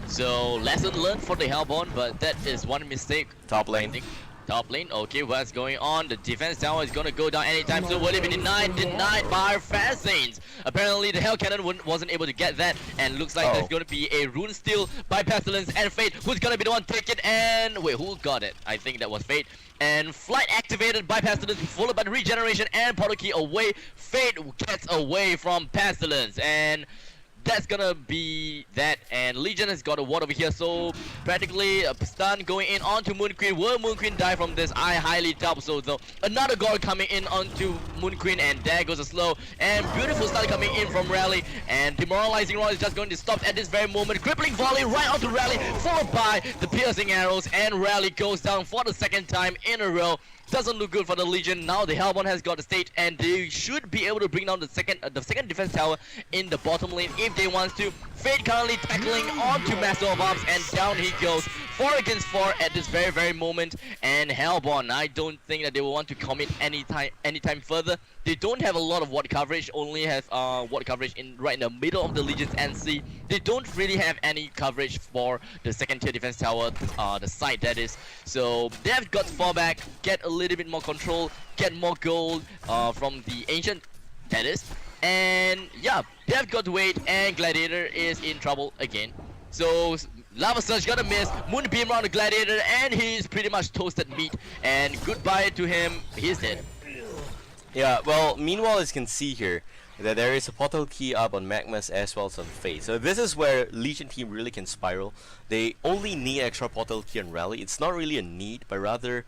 So lesson learned for the Hellborn, but that is one mistake. Top lane. Top lane, okay, what's going on? The defense tower is gonna go down anytime soon. Will it be denied? Denied by Faszanes. Apparently the Hell Cannon wasn't able to get that, and looks like there's gonna be a rune steal by Pestilence and Fate, who's gonna be the one to take it. And wait, who got it? I think that was Fate. And flight activated by Pestilence, followed by the regeneration and portal key away. Fate gets away from Pestilence, and that's gonna be that. And Legion has got a ward over here, so practically a stun going in onto Moon Queen. Will Moon Queen die from this? I highly doubt so though. Another guard coming in onto Moon Queen, and there goes a slow. And beautiful stun coming in from Rally, and demoralizing Rod is just going to stop at this very moment. Crippling volley right onto Rally, followed by the piercing arrows, and Rally goes down for the second time in a row. Doesn't look good for the Legion. Now the Hellborn has got the stage, and they should be able to bring down the second defense tower in the bottom lane if they want to. Fate currently tackling onto Master of Arms, and down he goes. 4 against 4 at this very moment. And Hellborn, I don't think that they will want to commit anytime further. They don't have a lot of ward coverage, only have ward coverage right in the middle of the Legion's NC. They don't really have any coverage for the second tier defense tower, the side that is. So they have got to fall back, get a little bit more control, get more gold from the Ancient, that is. And yeah, they have got to wait, and Gladiator is in trouble again. So Lava Surge gonna miss, Moonbeam around the Gladiator, and he's pretty much toasted meat. And goodbye to him, he's dead. Yeah, well, meanwhile, as you can see here, that there is a portal key up on Magmas as well as on Fate. So this is where Legion team really can spiral. They only need extra portal key on Rally. It's not really a need, but rather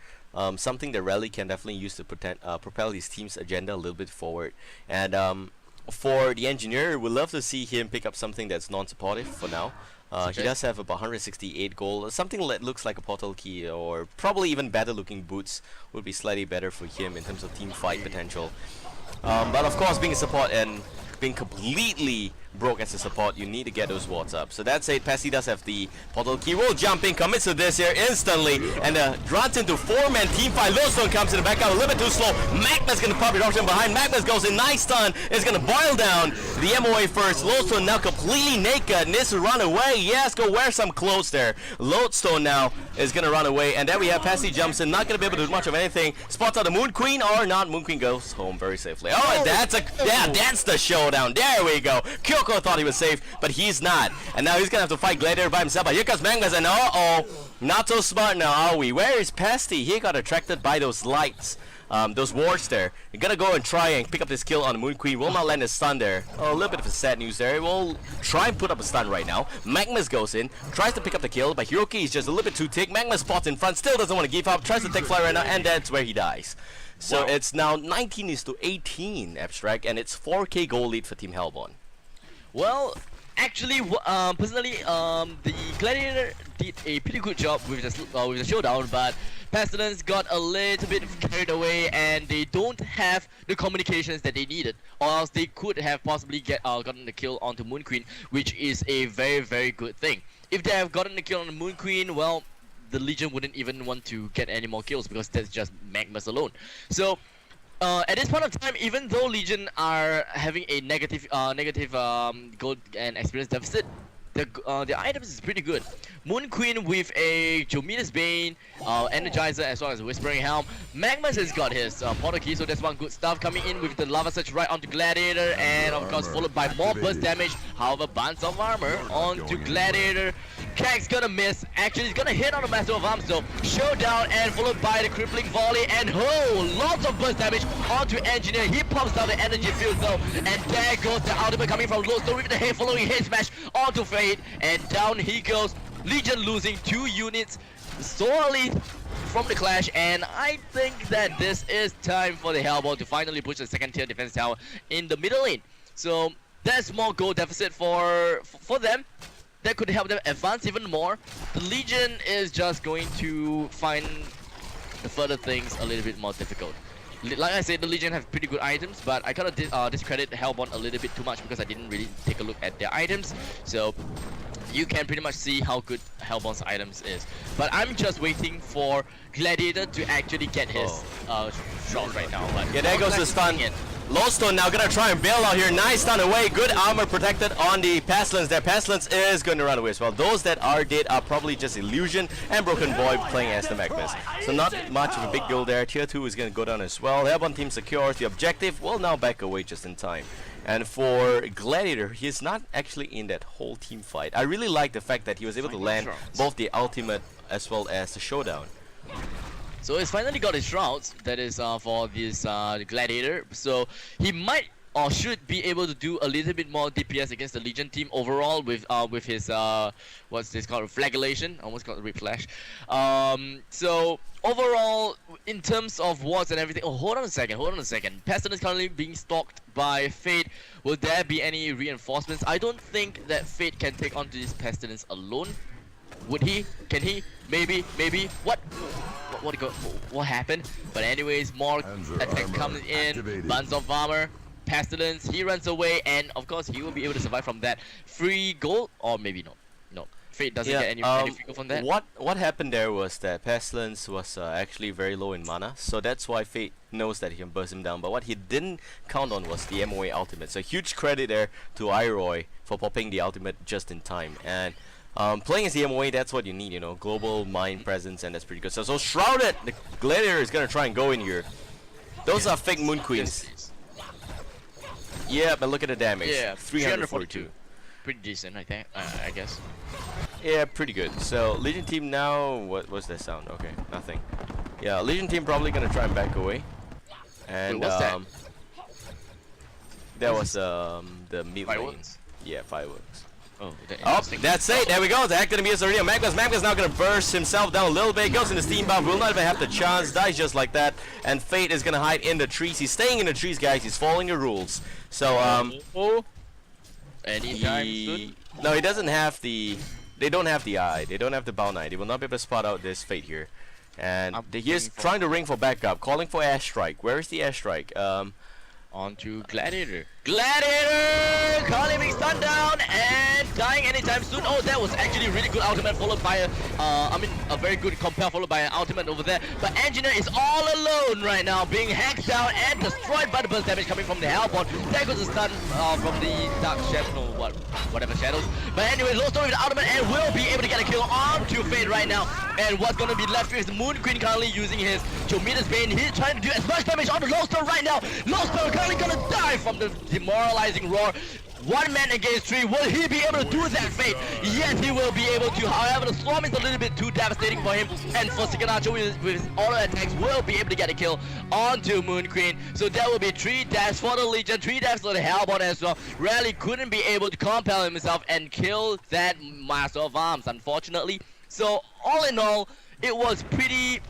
something that Rally can definitely use to propel his team's agenda a little bit forward. And for the Engineer, we'd love to see him pick up something that's non-supportive for now. He does have about 168 gold. Something that looks like a portal key, or probably even better looking boots would be slightly better for him in terms of team fight potential. But of course, being a support and being completely broke as a support, you need to get those wards up. So that's it. Passy does have the portal key. Will jump in, commits to this here instantly, and runs into 4-man team fight. Lowstone comes in the back out a little bit too slow. Magma's gonna pop it option behind. Magma goes in, nice stun. It's gonna boil down the MOA first. Lowstone now completely naked, needs to run away. Yes, go wear some clothes there. Lowstone now is gonna run away, and there we have Passy jumps in, not gonna be able to do much of anything. Spots out the Moon Queen or not. Moon Queen goes home very safely. Oh, that's the showdown. There we go. Kyoko thought he was safe, but he's not. And now he's gonna have to fight Gladiator by himself. But here comes Magmas, and not so smart now, are we? Where is Pasty? He got attracted by those lights, those wards there. You're gonna go and try and pick up this kill on the Moon Queen. Will not land a stun there. Oh, a little bit of a sad news there. We'll try and put up a stun right now. Magmas goes in, tries to pick up the kill, but Hiroki is just a little bit too thick. Magmas spots in front, still doesn't want to give up, tries to take flight right now, and that's where he dies. So it's now 19-18 Abstract, and it's 4k goal lead for Team Hellborn. Well, actually, personally, the Gladiator did a pretty good job with the showdown, but Pestilence got a little bit carried away, and they don't have the communications that they needed, or else they could have possibly gotten the kill onto Moon Queen, which is a very, very good thing. If they have gotten the kill on the Moon Queen, well, the Legion wouldn't even want to get any more kills because that's just Magmas alone. So at this point of time, even though Legion are having a negative gold and experience deficit, the items is pretty good. Moon Queen with a Jomidas Bane, Energizer, as well as Whispering Helm. Magmas has got his Portal Key, so that's one good stuff coming in with the Lava Surge right onto Gladiator, and of course followed by more burst damage. However, Bands of Armor onto Gladiator. Kag's gonna miss. Actually, he's gonna hit on the Master of Arms though. Showdown and followed by the Crippling Volley, and lots of burst damage onto Engineer. He pops down the energy field though, and there goes the ultimate coming from Glowstone with the head following hit smash onto Fate, and down he goes. Legion losing 2 units solely from the clash, and I think that this is time for the Hellboy to finally push the second tier defense tower in the middle lane. So that's more gold deficit for them. That could help them advance even more. The Legion is just going to find the further things a little bit more difficult. Like I said, the Legion have pretty good items, but I kind of discredit Hellbourne a little bit too much because I didn't really take a look at their items. So you can pretty much see how good Hellbourne's items is. But I'm just waiting for Gladiator to actually get his shot right now. But yeah, there goes the stun. Glowstone now gonna try and bail out here. Nice stun away. Good armor protected on the Pestilence there. Pestilence is going to run away as well. Those that are dead are probably just Illusion and Broken Boy playing as the Magmas. So not much of a big deal there. Tier 2 is going to go down as well. Airborne team secures the objective. Will now back away just in time. And for Gladiator, he's not actually in that whole team fight. I really like the fact that he was able to land both the ultimate as well as the showdown. So he's finally got his shrouds, that is for this Gladiator. So he might or should be able to do a little bit more DPS against the Legion team overall with his what's this called, flagellation, almost called Rip Flash. So overall, in terms of wards and everything, hold on a second. Pestilence is currently being stalked by Fate. Will there be any reinforcements? I don't think that Fate can take on this Pestilence alone. Would he? Can he? Maybe. What happened? But anyways, more attack coming in. Buns of Armor. Pestilence, he runs away, and of course he will be able to survive from that. Free gold, or maybe not. No, Fate doesn't get any free from that. What happened there was that Pestilence was actually very low in mana, so that's why Fate knows that he can burst him down. But what he didn't count on was the MOA ultimate. So huge credit there to Iroy for popping the ultimate just in time. And playing as the MOA, that's what you need, you know, global mind presence, and that's pretty good. So Shrouded, the Gladiator is gonna try and go in here. Those are fake Moon Queens. Yeah, but look at the damage. Yeah, 342. Pretty decent, I think. I guess. Yeah, pretty good. So Legion team now, what was that sound? Okay, nothing. Yeah, Legion team probably gonna try and back away. And wait, what's that? That was the mid lane. Yeah, fireworks. Oh, that's it. There we go. The hack gonna be already. Magmas now gonna burst himself down a little bit. Goes into steam buff. Will not even have the chance. Dies just like that. And Fate is gonna hide in the trees. He's staying in the trees, guys. He's following the rules. So anytime soon. No, he doesn't have the. They don't have the eye. They don't have the bow knight. They will not be able to spot out this Fate here. And he's trying to ring for backup, calling for airstrike. Where is the airstrike? Onto Gladiator. Gladiator! Currently being stunned down and dying anytime soon. Oh, that was actually a really good ultimate followed by a very good compare followed by an ultimate over there. But Engineer is all alone right now, being hacked down and destroyed by the burst damage coming from the Hellbourne. There goes the stun from the Dark Shadow, whatever shadows. But anyway, Glowstone with the ultimate and will be able to get a kill onto Fate right now. And what's going to be left is the Moon Queen currently using his Jomidas Bane. He's trying to do as much damage on the Glowstone right now. Glowstone currently going to die from the demoralizing roar. One man against 3. Will he be able to do that, Fate? Yes, he will be able to. However, the Swarm is a little bit too devastating for him. And for Archer with his auto attacks will be able to get a kill onto Moon Queen. So that will be 3 deaths for the Legion, 3 deaths for the Hellbourne as well. Rally couldn't be able to compel himself and kill that Master of Arms, unfortunately. So all in all, it was pretty,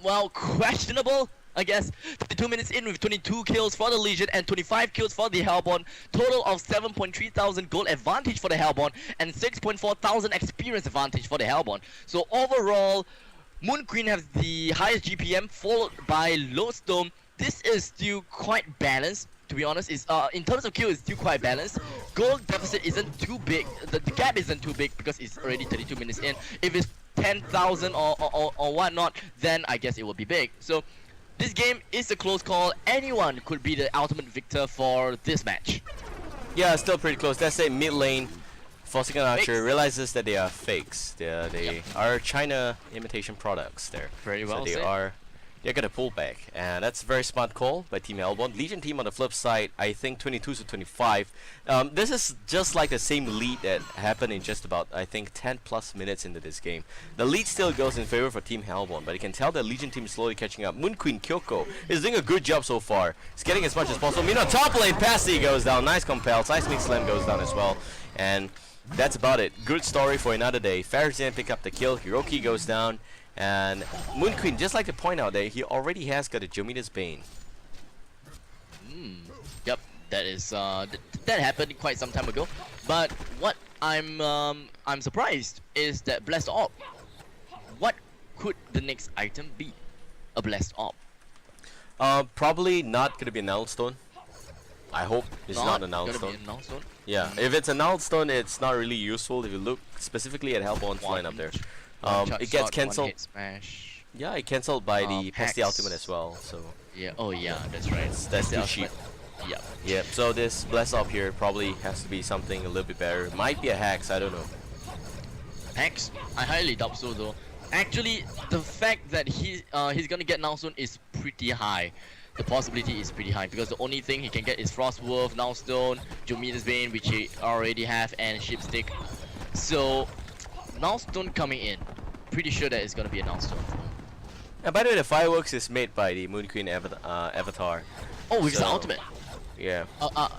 well, questionable. I guess. 22 minutes in with 22 kills for the Legion and 25 kills for the Hellborn. Total of 7.3 thousand gold advantage for the Hellborn and 6.4 thousand experience advantage for the Hellborn. So overall, MoonQueen has the highest GPM, followed by Lodestone. This is still quite balanced. To be honest, is in terms of kill, it's still quite balanced. Gold deficit isn't too big. The gap isn't too big because it's already 32 minutes in. If it's 10,000 or whatnot, then I guess it will be big. So this game is a close call. Anyone could be the ultimate victor for this match. Yeah, still pretty close. That's it. Mid lane, Forsaken Archer Fakes. realizes that they are fakes. They are China imitation products there. Very well So they said. are. They're gonna pull back, and that's a very smart call by Team Hellborn. Legion team on the flip side, I think 22 to 25. This is just like the same lead that happened in just about, I think, 10 plus minutes into this game. The lead still goes in favor for Team Hellborn, but you can tell the Legion team is slowly catching up. MoonQueen Kyoko is doing a good job so far. He's getting as much as possible. Meanwhile, top lane, Passy goes down. Nice compel. Seismic Slam goes down as well. And that's about it. Good story for another day. Ferris didn't pick up the kill. Hiroki goes down. And MoonQueen, just like to point out that he already has got a Jomina's Bane. Yep, that is that happened quite some time ago. But what I'm surprised is that Blessed Orb. What could the next item be? A Blessed Orb. Probably not gonna be a Null Stone. I hope it's not a Null gonna Stone. be a null stone. Yeah, if it's a Null Stone, it's not really useful if you look specifically at Hellborn's line up there. It gets cancelled. Smash. Yeah, it cancelled by the Pesty Hex. Ultimate as well. So Yeah. Oh yeah, that's right. that's the too cheap. ultimate. Yep. Yeah. So this Bless up here probably has to be something a little bit better. Might be a Hex. I don't know. Hex? I highly doubt so though. Actually, the fact that he's gonna get now soon is pretty high. The possibility is pretty high because the only thing he can get is Frostwolf, Nullstone, Jomina's Bane, which he already have, and Shipstick. So Nullstone coming in, pretty sure that it's gonna be a Nullstone. And by the way, the fireworks is made by the MoonQueen avatar. Oh, it's the So- ultimate. Yeah.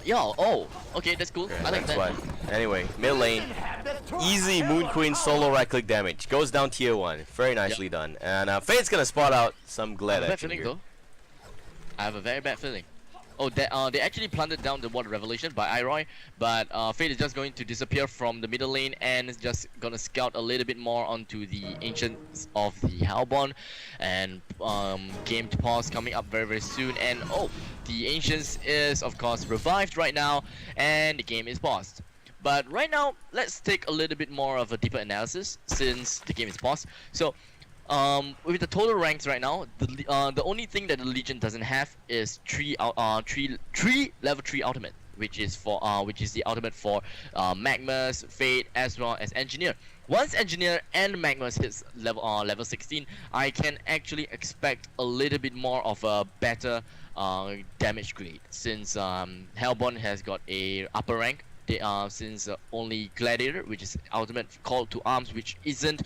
Yeah. Oh, okay, that's cool. Yeah, I like that's that. why. Anyway, mid lane, easy MoonQueen solo right click damage. Goes down tier 1. Very nicely done. And Fate's gonna spot out some I glad have a bad action feeling here. though. I have a very bad feeling. Oh, they actually planted down the Water Revelation by Iroy, but Fate is just going to disappear from the middle lane and is just gonna scout a little bit more onto the Ancients of the Hellborn, and game to pause coming up very very soon. And oh, the Ancients is of course revived right now, and the game is paused. But right now, let's take a little bit more of a deeper analysis since the game is paused. So. With the total ranks right now, the only thing that the Legion doesn't have is three level 3 ultimate, which is the ultimate for Magmus, Fate, as well as Engineer. Once Engineer and Magmus hits level 16, I can actually expect a little bit more of a better damage grade, since Hellborn has got a upper rank. Since only Gladiator, which is ultimate call to arms, which isn't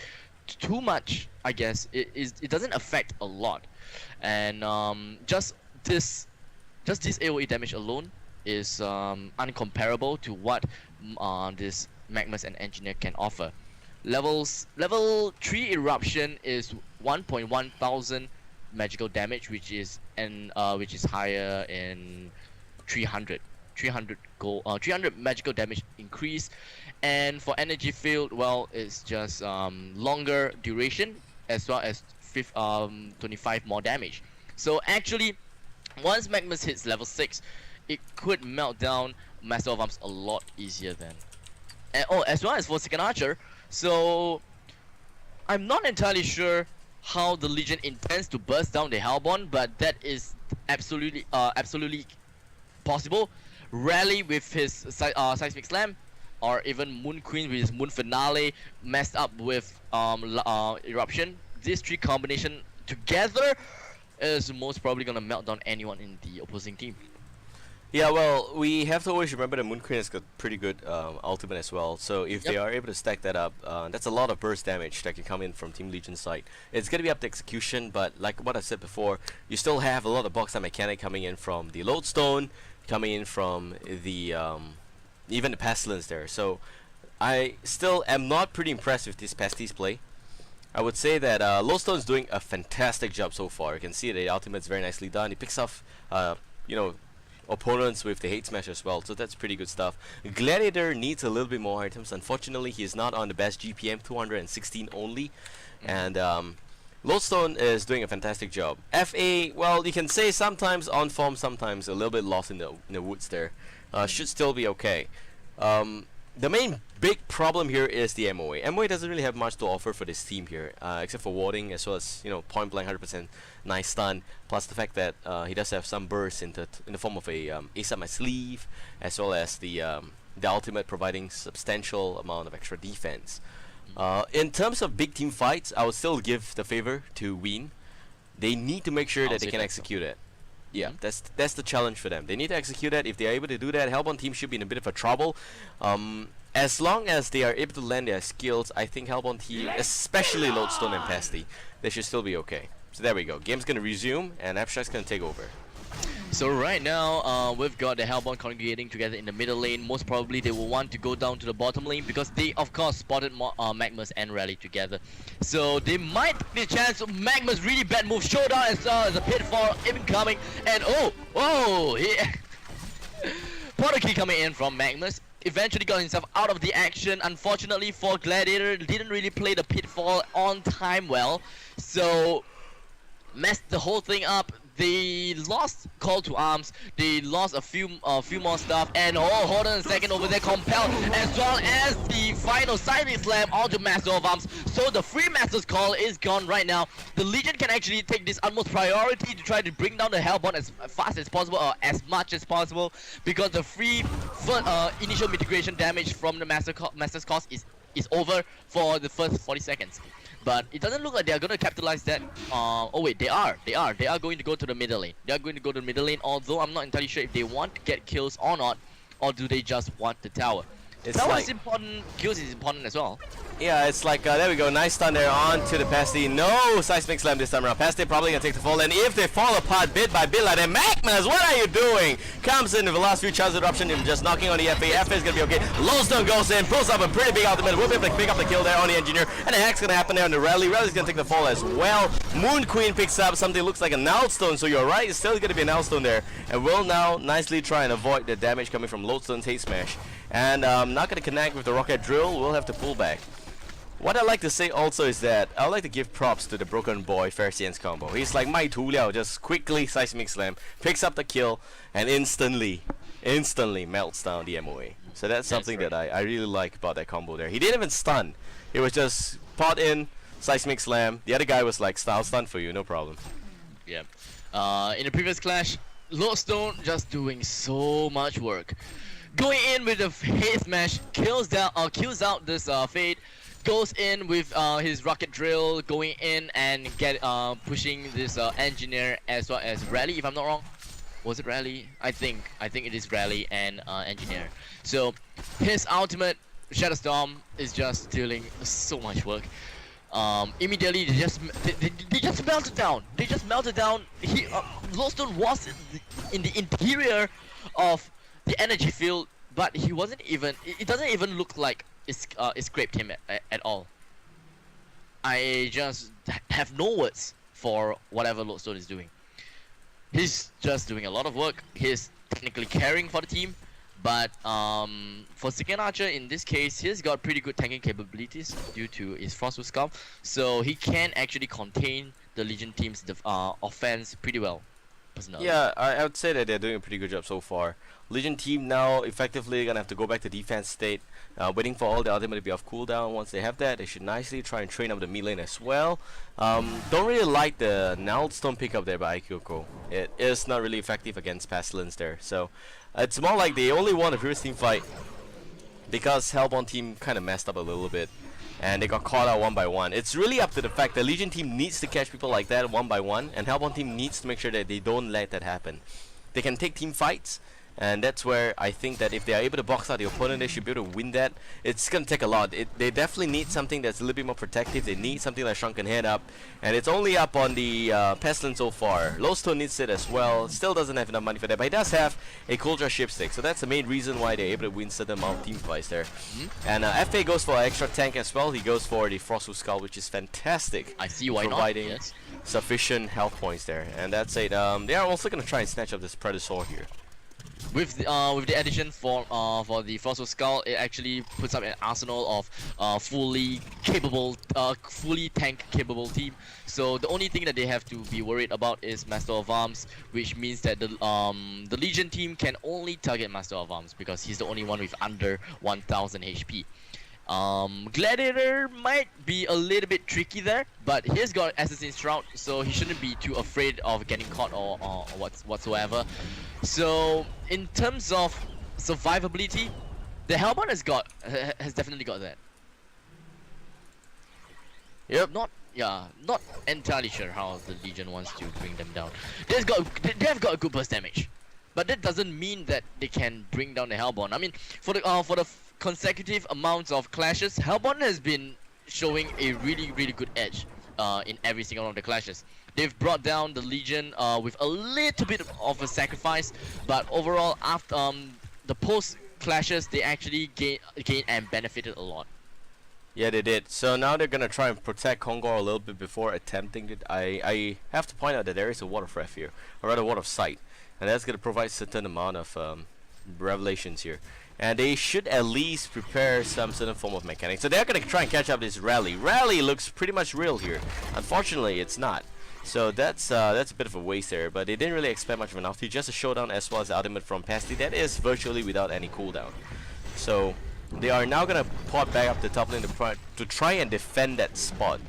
too much, I guess. It doesn't affect a lot, and just this AoE damage alone is uncomparable to what this Magmus and Engineer can offer. Level 3 Eruption is 1.1 thousand magical damage, which is higher in 300 gold, 300 magical damage increase. And for energy field, well, it's just longer duration as well as 25 more damage. So actually, once Magmus hits level 6, it could melt down Master of Arms a lot easier then. And oh, as well as for Second Archer, so I'm not entirely sure how the Legion intends to burst down the Hellborn, but that is absolutely possible. Rally with his Seismic Slam, or even MoonQueen with his Moon Finale messed up with Eruption. These three combination together is most probably gonna melt down anyone in the opposing team. Yeah, well, we have to always remember that MoonQueen has got pretty good ultimate as well. So if they are able to stack that up, that's a lot of burst damage that can come in from Team Legion's side. It's gonna be up to execution, but like what I said before, you still have a lot of box time mechanic coming in from the Lodestone, coming in from the even the Pestilence there. So I still am not pretty impressed with this Pestilence play. I would say that Lowestone's doing a fantastic job so far. You can see the ultimate's very nicely done. He picks off, you know, opponents with the hate smash as well, so that's pretty good stuff. Gladiator needs a little bit more items. Unfortunately, he's not on the best GPM, 216 only, and Lodestone is doing a fantastic job. FA, well, you can say sometimes on form, sometimes a little bit lost in the woods there. Should still be okay. The main big problem here is the MOA. MOA doesn't really have much to offer for this team here, except for warding, as well as, you know, point blank 100% nice stun, plus the fact that he does have some bursts in the form of a ace up my sleeve, as well as the ultimate providing substantial amount of extra defense. In terms of big team fights, I would still give the favor to weeN. They need to make sure that they can execute it. Yeah, that's the challenge for them. They need to execute that. If they are able to do that, HoN team should be in a bit of a trouble. As long as they are able to land their skills, I think HoN team, especially Lodestone and Pasty, they should still be okay. So there we go. Game's gonna resume, and Abstract's gonna take over. So right now, we've got the Hellbound congregating together in the middle lane. Most probably they will want to go down to the bottom lane because they, of course, spotted Magmus and Rally together. So they might be a chance. Magmus really bad move. Showdown as well as a pitfall even coming. And Porter key coming in from Magmus. Eventually got himself out of the action. Unfortunately for Gladiator, didn't really play the pitfall on time well. So messed the whole thing up. They lost call to arms, they lost a few more stuff, and hold on a second over there, compelled, as well as the final seismic slam onto Master of Arms. So the free Master's call is gone right now. The Legion can actually take this utmost priority to try to bring down the Hellbound as fast as possible, or as much as possible, because the free initial mitigation damage from the Master's cost is over for the first 40 seconds. But it doesn't look like they are going to capitalize that. Oh wait, they are going to go to the middle lane. They are going to go to the middle lane, although I'm not entirely sure if they want to get kills or not, or do they just want the tower. Tower is important, kills is important as well. Yeah, it's like, there we go, nice stun there on to the Pasty. No seismic slam this time around. Pasty probably gonna take the fall, and if they fall apart bit by bit like that, Magmas, what are you doing? Comes in with the last few charge eruption and just knocking on the FA. FA is gonna be okay. Lowstone goes in, pulls up a pretty big ultimate. We'll be able to pick up the kill there on the engineer, and the hack's gonna happen there on the Rally. Rally's gonna take the fall as well. Moon Queen picks up something looks like a Nowstone, so you're right, it's still gonna be a Nowstone there, and will now nicely try and avoid the damage coming from Lodestone's hate smash. And not gonna connect with the rocket drill, we'll have to pull back. What I like to say also is that I would like to give props to the Broken Boy Pharisaians combo. He's like my Tu Liao, just quickly seismic slam, picks up the kill, and instantly melts down the MOA. So that's something that I really like about that combo there. He didn't even stun. It was just pot in, seismic slam. The other guy was like, style stun for you, no problem. Yeah. In the previous clash, Lodestone just doing so much work. Going in with the hate smash, kills out this Fade. Goes in with his rocket drill, going in and pushing this engineer as well as Rally, if I'm not wrong. Was it Rally? I think it is Rally and engineer. So his ultimate Shadow Storm is just dealing so much work. Immediately they just melted down. They just melted down. Lodestone was in the interior of the energy field, but he wasn't even. It doesn't even look like it scraped him at all. I just have no words for whatever Lodestone is doing. He's just doing a lot of work. He's technically caring for the team, but for Second Archer in this case, he's got pretty good tanking capabilities due to his Frostwood Skull, so he can actually contain the Legion team's offense pretty well. Personally. Yeah, I would say that they're doing a pretty good job so far. Legion team now effectively gonna have to go back to defense state, waiting for all the ultimate to be off cooldown. Once they have that, they should nicely try and train up the mid lane as well. Don't really like the Nowstone pickup there by Ikyoko. It is not really effective against Pestilence there. So it's more like they only won the previous team fight because Hellbound team kind of messed up a little bit, and they got caught out one by one. It's really up to the fact that Legion team needs to catch people like that one by one, and Hellbound team needs to make sure that they don't let that happen. They can take team fights, And that's where I think that if they are able to box out the opponent, they should be able to win that. It's going to take a lot. They definitely need something that's a little bit more protective. They need something like Shrunken Head up. And it's only up on the Pestilence so far. Lowstone needs it as well. Still doesn't have enough money for that. But he does have a Coldra Shipstick. So that's the main reason why they're able to win certain amount of team fights there. And FA goes for an extra tank as well. He goes for the Frostwood Skull, which is fantastic. I see why providing not. Yes. sufficient health points there. And that's it. They are also going to try and snatch up this Predator here. With the addition for the Frostwood Skull, it actually puts up an arsenal of fully tank capable team. So the only thing that they have to be worried about is Master of Arms, which means that the Legion team can only target Master of Arms because he's the only one with under 1000 HP. Gladiator might be a little bit tricky there, but he's got Assassin's Shroud, so he shouldn't be too afraid of getting caught or whatsoever. So in terms of survivability, the Hellbound has definitely got that. Yep. Not entirely sure how the Legion wants to bring them down. They've got a good burst damage, but that doesn't mean that they can bring down the Hellbound. I mean, for the consecutive amounts of clashes, Hellbound has been showing a really good edge in every single one of the clashes. They've brought down the Legion with a little bit of a sacrifice, but overall, after the post clashes, they actually gained and benefited a lot. Yeah, they did. So now they're gonna try and protect Kongor a little bit before attempting it. I have to point out that there is a Ward of Wrath here, or rather Ward of Sight, and that's gonna provide certain amount of revelations here. And they should at least prepare some certain form of mechanics. So they're gonna try and catch up this Rally. Rally looks pretty much real here. Unfortunately, it's not. So that's a bit of a waste there, but they didn't really expect much of an ulti. Just a showdown as well as the ultimate from Pasty. That is virtually without any cooldown. So they are now gonna pot back up the top lane to try and defend that spot.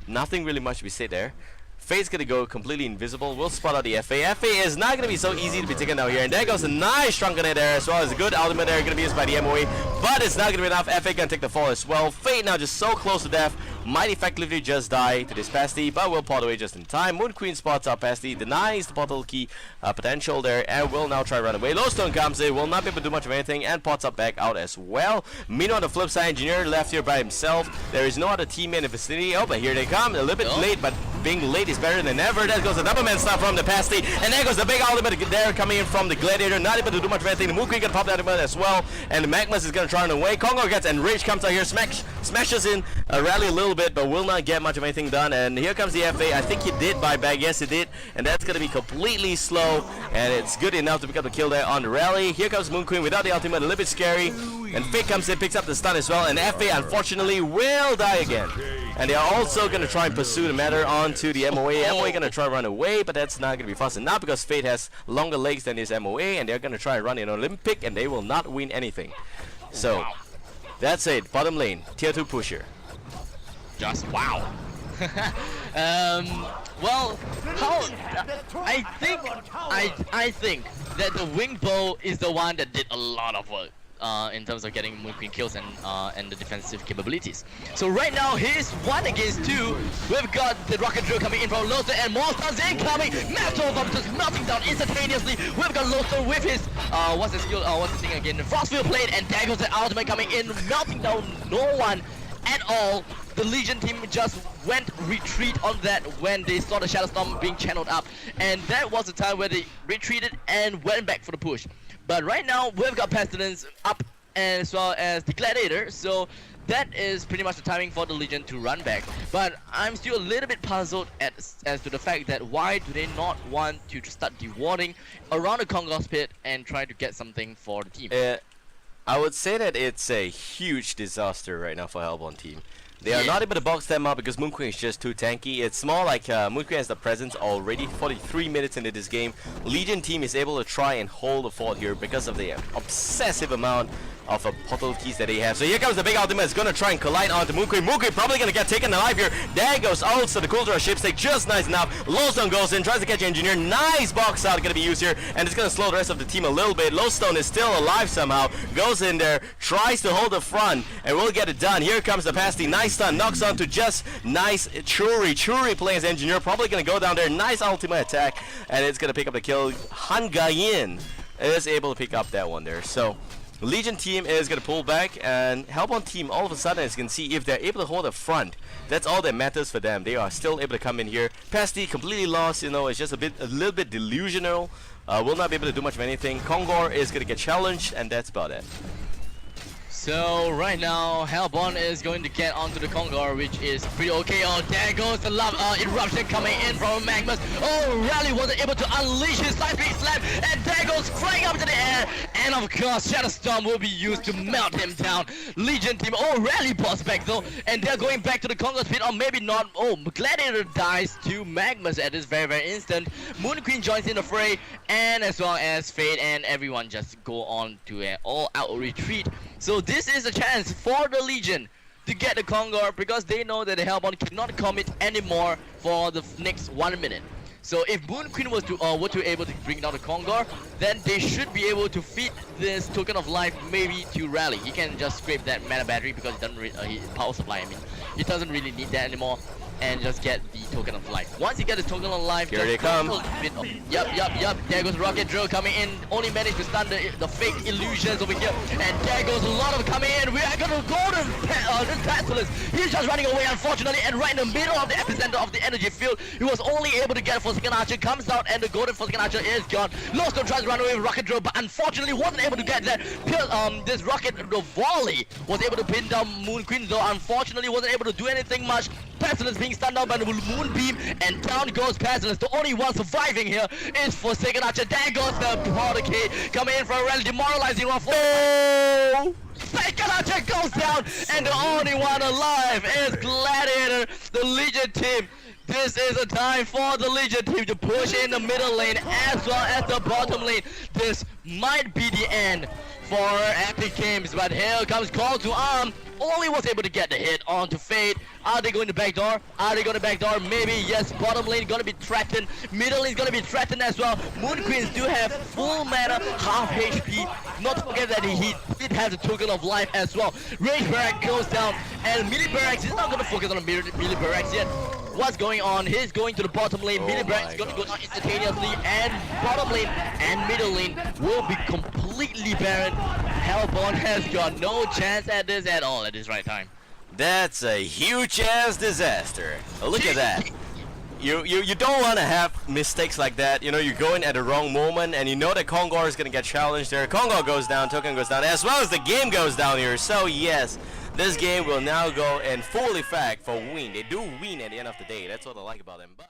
Nothing really much to be said there. Fate's gonna go completely invisible. We'll spot out the FA. FA is not gonna be so easy to be taken down here. And there goes a nice Shrunken Head there, as well as a good ultimate there gonna be used by the MOA. But it's not gonna be enough. FA gonna take the fall as well. Fate now just so close to death. Might effectively just die to this Pasty, but will pot away just in time. Moon Queen spots out Pasty, denies the portal key potential there, and will now try run away. Lowstone comes in, will not be able to do much of anything, and pots up back out as well. Meanwhile, on the flip side, Engineer left here by himself. There is no other teammate in the vicinity. Oh, but here they come. A little bit late, but being late is better than ever. There goes the double man stuff from the Pasty, and there goes the big ultimate there coming in from the Gladiator. Not able to do much of anything. The Moon Queen gonna pop that ultimate as well, and the Magmas is gonna try run away. Kongo gets enraged, comes out here, smashes in Rally a little bit, but will not get much of anything done. And here comes the FA. I think he did buy back. Yes, he did, and that's gonna be completely slow, and it's good enough to pick up the kill there on the Rally. Here comes Moon Queen without the ultimate, a little bit scary, and Fate comes in, picks up the stun as well, and FA unfortunately will die again. And they are also going to try and pursue the matter onto the MOA. MOA going to try and run away, but that's not going to be fast enough because Fate has longer legs than his MOA, and they're going to try and run an Olympic, and they will not win anything. So that's it. Bottom lane, tier 2 pusher. Just wow. Well, I think that the wing bow is the one that did a lot of work in terms of getting Moon Queen kills and the defensive capabilities. So right now he's 1 against 2. We've got the rocket drill coming in from Lowstone and more stuns incoming. Metal Bomb just melting down instantaneously. We've got Lowstone with his what's the skill? What's the thing again? The Frostfield Blade, and there goes the ultimate coming in, melting down no one at all. The Legion team just went retreat on that when they saw the Shadow Storm being channeled up, and that was the time where they retreated and went back for the push. But right now we've got Pestilence up as well as the Gladiator, so that is pretty much the timing for the Legion to run back. But I'm still a little bit puzzled as to the fact that why do they not want to start dewarding around the Kongos pit and try to get something for the team? I would say that it's a huge disaster right now for Hellbound team. They are not able to box them up because Moon Queen is just too tanky. It's more like Moon Queen has the presence already. 43 minutes into this game, Legion team is able to try and hold the fort here because of the obsessive amount of portal keys that they have. So here comes the big ultimate. It's gonna try and collide onto Moon Queen. Moon Queen probably gonna get taken alive here. There goes also the Coulter Shipstick, just nice enough. Lowstone goes in, tries to catch Engineer. Nice box out gonna be used here, and it's gonna slow the rest of the team a little bit. Lowstone is still alive somehow. Goes in there, tries to hold the front, and will get it done. Here comes the Pasty. Nice stun, knocks onto just nice Churi. Churi playing as Engineer, probably gonna go down there. Nice ultimate attack, and it's gonna pick up the kill. Han Gayin is able to pick up that one there. So Legion team is going to pull back, and Hellbourne team all of a sudden, as you can see, if they're able to hold the front, that's all that matters for them. They are still able to come in here. Pasty completely lost, you know, it's just a little bit delusional. Will not be able to do much of anything. Kongor is going to get challenged, and that's about it. So right now, Hellbourne is going to get onto the Kongor, which is pretty okay. Oh, there goes the love eruption coming in from Magmus. Oh, Rally wasn't able to unleash his side speed slam, and there goes flying up to the air. And of course, Shadow Storm will be used to melt him down. Legion team, oh, Rally boss back though, and they're going back to the Kongor speed, or maybe not. Oh, Gladiator dies to Magmus at this very instant. Moon Queen joins in the fray, and as well as Fate and everyone just go on to an all-out retreat. So this is a chance for the Legion to get the Kongor, because they know that the Hellbourne cannot commit anymore for the next 1 minute. So if Moon Queen was to were to able to bring down the Kongor, then they should be able to feed this token of life maybe to Rally. He can just scrape that mana battery because he doesn't his power supply. I mean, he doesn't really need that anymore. And just get the token of life. Once you get the token of life, here they come. Yup. There goes Rocket Drill coming in. Only managed to stun the fake illusions over here. And there goes a lot of coming in. We are gonna go to this Pestilence. He's just running away, unfortunately. And right in the middle of the epicenter of the energy field, he was only able to get Forsaken Archer. Comes out, and the golden Forsaken Archer is gone. Lowstone tries to run away with Rocket Drill, but unfortunately wasn't able to get that. This Rocket the volley was able to pin down Moon Queen, though unfortunately wasn't able to do anything much. Pestilence being stunned down by the Moonbeam, and down goes Pestilence. The only one surviving here is Forsaken Archer. There goes the Prodigy coming in for a really demoralizing one. Forsaken Archer goes down, and the only one alive is Gladiator, the Legion team. This is a time for the Legion team to push in the middle lane as well as the bottom lane. This might be the end for Epic Games, but here comes Call to Arm. Only was able to get the hit onto Fate. Are they going to backdoor? Are they going to backdoor? Maybe, yes. Bottom lane gonna be threatened. Middle lane gonna be threatened as well. Moon Queens do have full mana, half HP. Not to forget that he did have the token of life as well. Rage Barrack goes down, and Melee Barracks is not gonna focus on Melee Barracks yet. What's going on? He's going to the bottom lane. Melee Barrack's gonna go down instantaneously, and bottom lane and middle lane will be completely barren. Hellbourne has got no chance at this at all at this right time. That's a huge ass disaster. Look at that. You don't want to have mistakes like that. You know, you go in at the wrong moment, and you know that Kongor is gonna get challenged there. Kongor goes down, token goes down, as well as the game goes down here. So yes, this game will now go in full effect for weeN. They do win at the end of the day. That's what I like about them. But